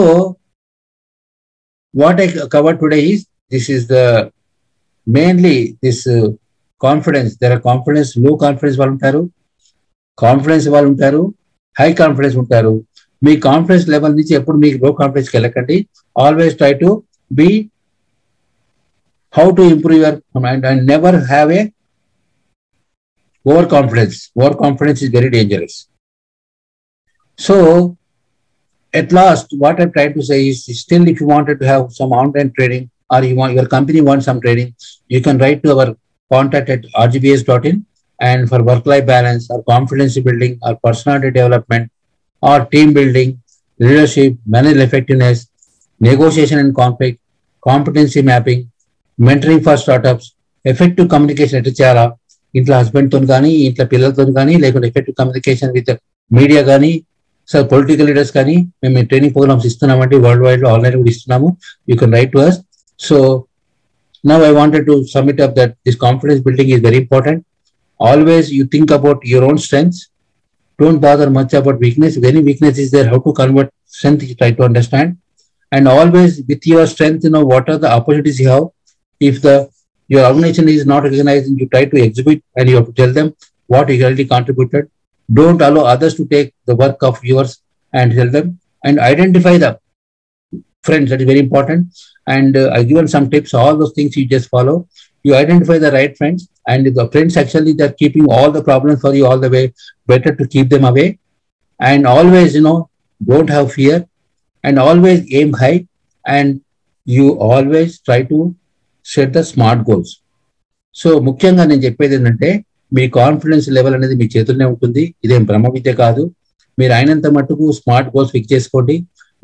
what I cover today is this is the mainly this confidence. There are confidence, low confidence వాళ్ళు ఉంటారు, confidence వాళ్ళు ఉంటారు, హై కాన్ఫిడెన్స్ ఉంటారు. మీ కాన్ఫిడెన్స్ లెవెల్ నుంచి ఎప్పుడు మీకు లో కాన్ఫిడెన్స్కి వెళ్ళకండి. Always try to be how to improve your mind and never have a over confidence. Over confidence is very dangerous. So at last what I'm trying to say is, still if you wanted to have some online trading, or your company wants some trading, you can write to our contact at rgbs.in. and for work-life balance or confidence building or personality development or team building, leadership, managerial effectiveness, negotiation and conflict, competency mapping, mentoring for startups, effective communication at చాలా ఇంట్లో హస్బెండ్తో కానీ ఇంట్లో పిల్లలతో కానీ, లేకుంటే effective communication with media కానీ, so political leaders కానీ మేము ట్రైనింగ్ ప్రోగ్రామ్స్ ఇస్తున్నామండి, వరల్డ్ వైడ్ లో ఆన్లైన్ కూడా ఇస్తున్నాము. You can write to us. So now I wanted to submit up that this confidence building is very important. Always you think about your own strengths Don't bother much about weakness. If any weakness is there, how to convert strength, you try to understand. And always with your strength, what are the opportunities you have. If your organization is not recognizing, you try to exhibit and you have to tell them what you really contributed. Don't allow others to take the work of yours and tell them, and identify the friends. That is very important. And I've given some tips. All those things you just follow. You identify the right friends, and if the friends actually they're keeping all the problems for you all the way, better to keep them away. And always, don't have fear, and always aim high, and you always try to set the smart goals. So ముఖ్యంగా నేను చెప్పేది ఏంటంటే, మీ confidence level అనేది మీ చేతుల్లోనే ఉంటుంది. ఇదేం బ్రహ్మ విద్య కాదు. మీరు అయినంత మట్టుకు స్మార్ట్ గోల్స్ ఫిక్స్ చేసుకోండి.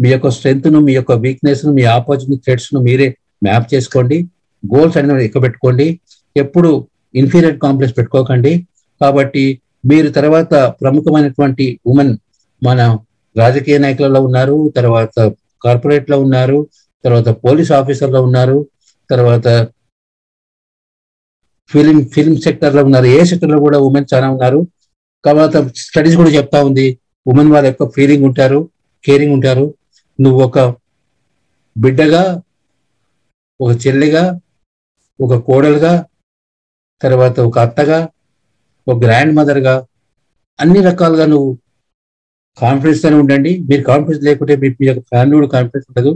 మీ యొక్క స్ట్రెంగ్త్ ను, మీ యొక్క వీక్నెస్ ను, మీ ఆపోజిట్ థ్రెట్స్ ను మీరే మ్యాప్ చేసుకోండి. గోల్స్ అనేది ఎక్కబెట్టుకోండి. ఎప్పుడు ఇన్ఫీరియర్ కాంప్లెక్స్ పెట్టుకోకండి. కాబట్టి మీరు తర్వాత ప్రముఖమైనటువంటి ఉమెన్ మన రాజకీయ నాయకులలో ఉన్నారు, తర్వాత కార్పొరేట్ లో ఉన్నారు, తర్వాత పోలీస్ ఆఫీసర్ లో ఉన్నారు, తర్వాత ఫిల్మ్ సెక్టర్ లో ఉన్నారు. ఏ సెక్టర్ లో కూడా ఉమెన్ చాలా ఉన్నారు. తర్వాత స్టడీస్ కూడా చెప్తా ఉంది, ఉమెన్ వాళ్ళ యొక్క ఫీలింగ్ ఉంటారు, కేరింగ్ ఉంటారు. నువ్వు ఒక బిడ్డగా, ఒక చెల్లిగా, ఒక కోడలుగా, తర్వాత ఒక అత్తగా, ఒక గ్రాండ్ మదర్గా, అన్ని రకాలుగా నువ్వు కాన్ఫిడెన్స్ తోనే ఉండండి. మీరు కాన్ఫిడెన్స్ లేకుంటే మీ యొక్క ఫ్యామిలీ కూడా కాన్ఫిడెన్స్ ఉండదు.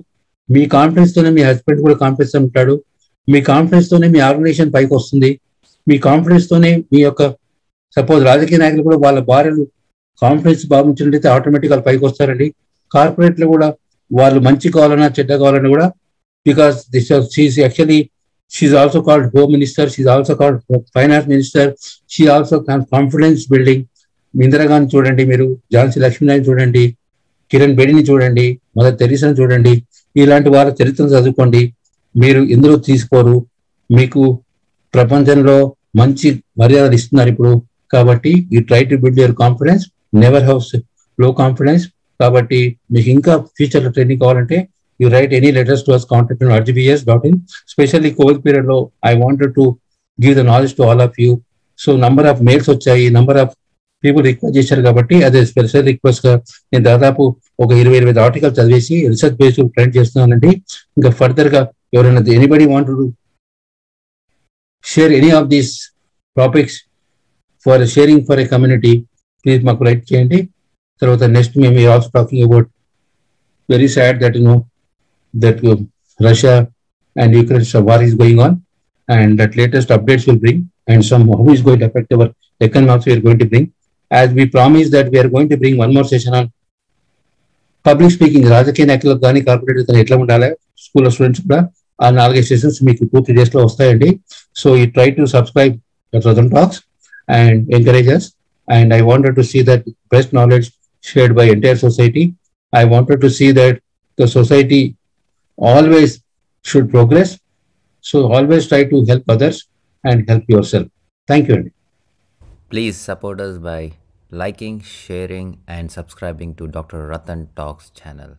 మీ కాన్ఫిడెన్స్ తోనే మీ హస్బెండ్ కూడా కాన్ఫిడెన్స్ తో ఉంటాడు. మీ కాన్ఫిడెన్స్ తోనే మీ ఆర్గనైజేషన్ పైకి వస్తుంది. మీ కాన్ఫిడెన్స్ తోనే మీ యొక్క సపోజ్ రాజకీయ నాయకులు కూడా వాళ్ళ భార్యలు కాన్ఫిడెన్స్ భావించినట్లయితే ఆటోమేటిక్ వాళ్ళు పైకి వస్తారండి. కార్పొరేట్ లో కూడా వాళ్ళు మంచి కావాలన్నా చెడ్డ కావాలన్నా కూడా, because this she actually she also called home minister, she also called finance minister, she also confidence building. Indira Gandhi చూడండి, మీరు ఝాన్సీ లక్ష్మీనారాయణ చూడండి, కిరణ్ బేడిని చూడండి, మదర్ తెరీసాను చూడండి. ఇలాంటి వాళ్ళ చరిత్రను చదువుకోండి. మీరు ఎందులో తీసుకోరు, మీకు ప్రపంచంలో మంచి మర్యాదలు ఇస్తున్నారు ఇప్పుడు. కాబట్టి you try to build your confidence, never have low confidence. కాబట్టి మీకు ఇంకా ఫ్యూచర్ లో ట్రైనింగ్ కావాలంటే you write any letters to us, contact rgbs.in. Specially covid period లో I wanted to give the knowledge to all of you. So number of mails వచ్చాయి, number of people request చేశారు. కాబట్టి అదే special request గా నేను దాదాపు ఒక 20-25 article చదివేసి రీసెర్చ్ బేస్డ్ ట్రైన్ చేస్తున్నానండి. ఇంకా ఫర్దర్ గా ఎవరైనా anybody want to share any of these topics for sharing for a community, please మాకు రైట్ చేయండి. తర్వాత నెక్స్ట్ మేము also talking about very sad that that Russia and Ukraine war is going on, and that latest updates will bring, and some how is going to affect our economy also we are going to bring. As we promised that we are going to bring one more session on public speaking. రాజకీయ నాయకులకు కానీ corporate కానీ ఎట్లా ఉండాలి, school students కూడా ఆ 4 sessions మీకు 2-3 days లో వస్తాయండి. So you try to subscribe Ratan Talks and encourage us. And I wanted to see that best knowledge shared by entire society. I wanted to see that the society always should progress. So always try to help others and help yourself. Thank you. Please support us by liking, sharing, and subscribing to Dr. Ratan Talks channel.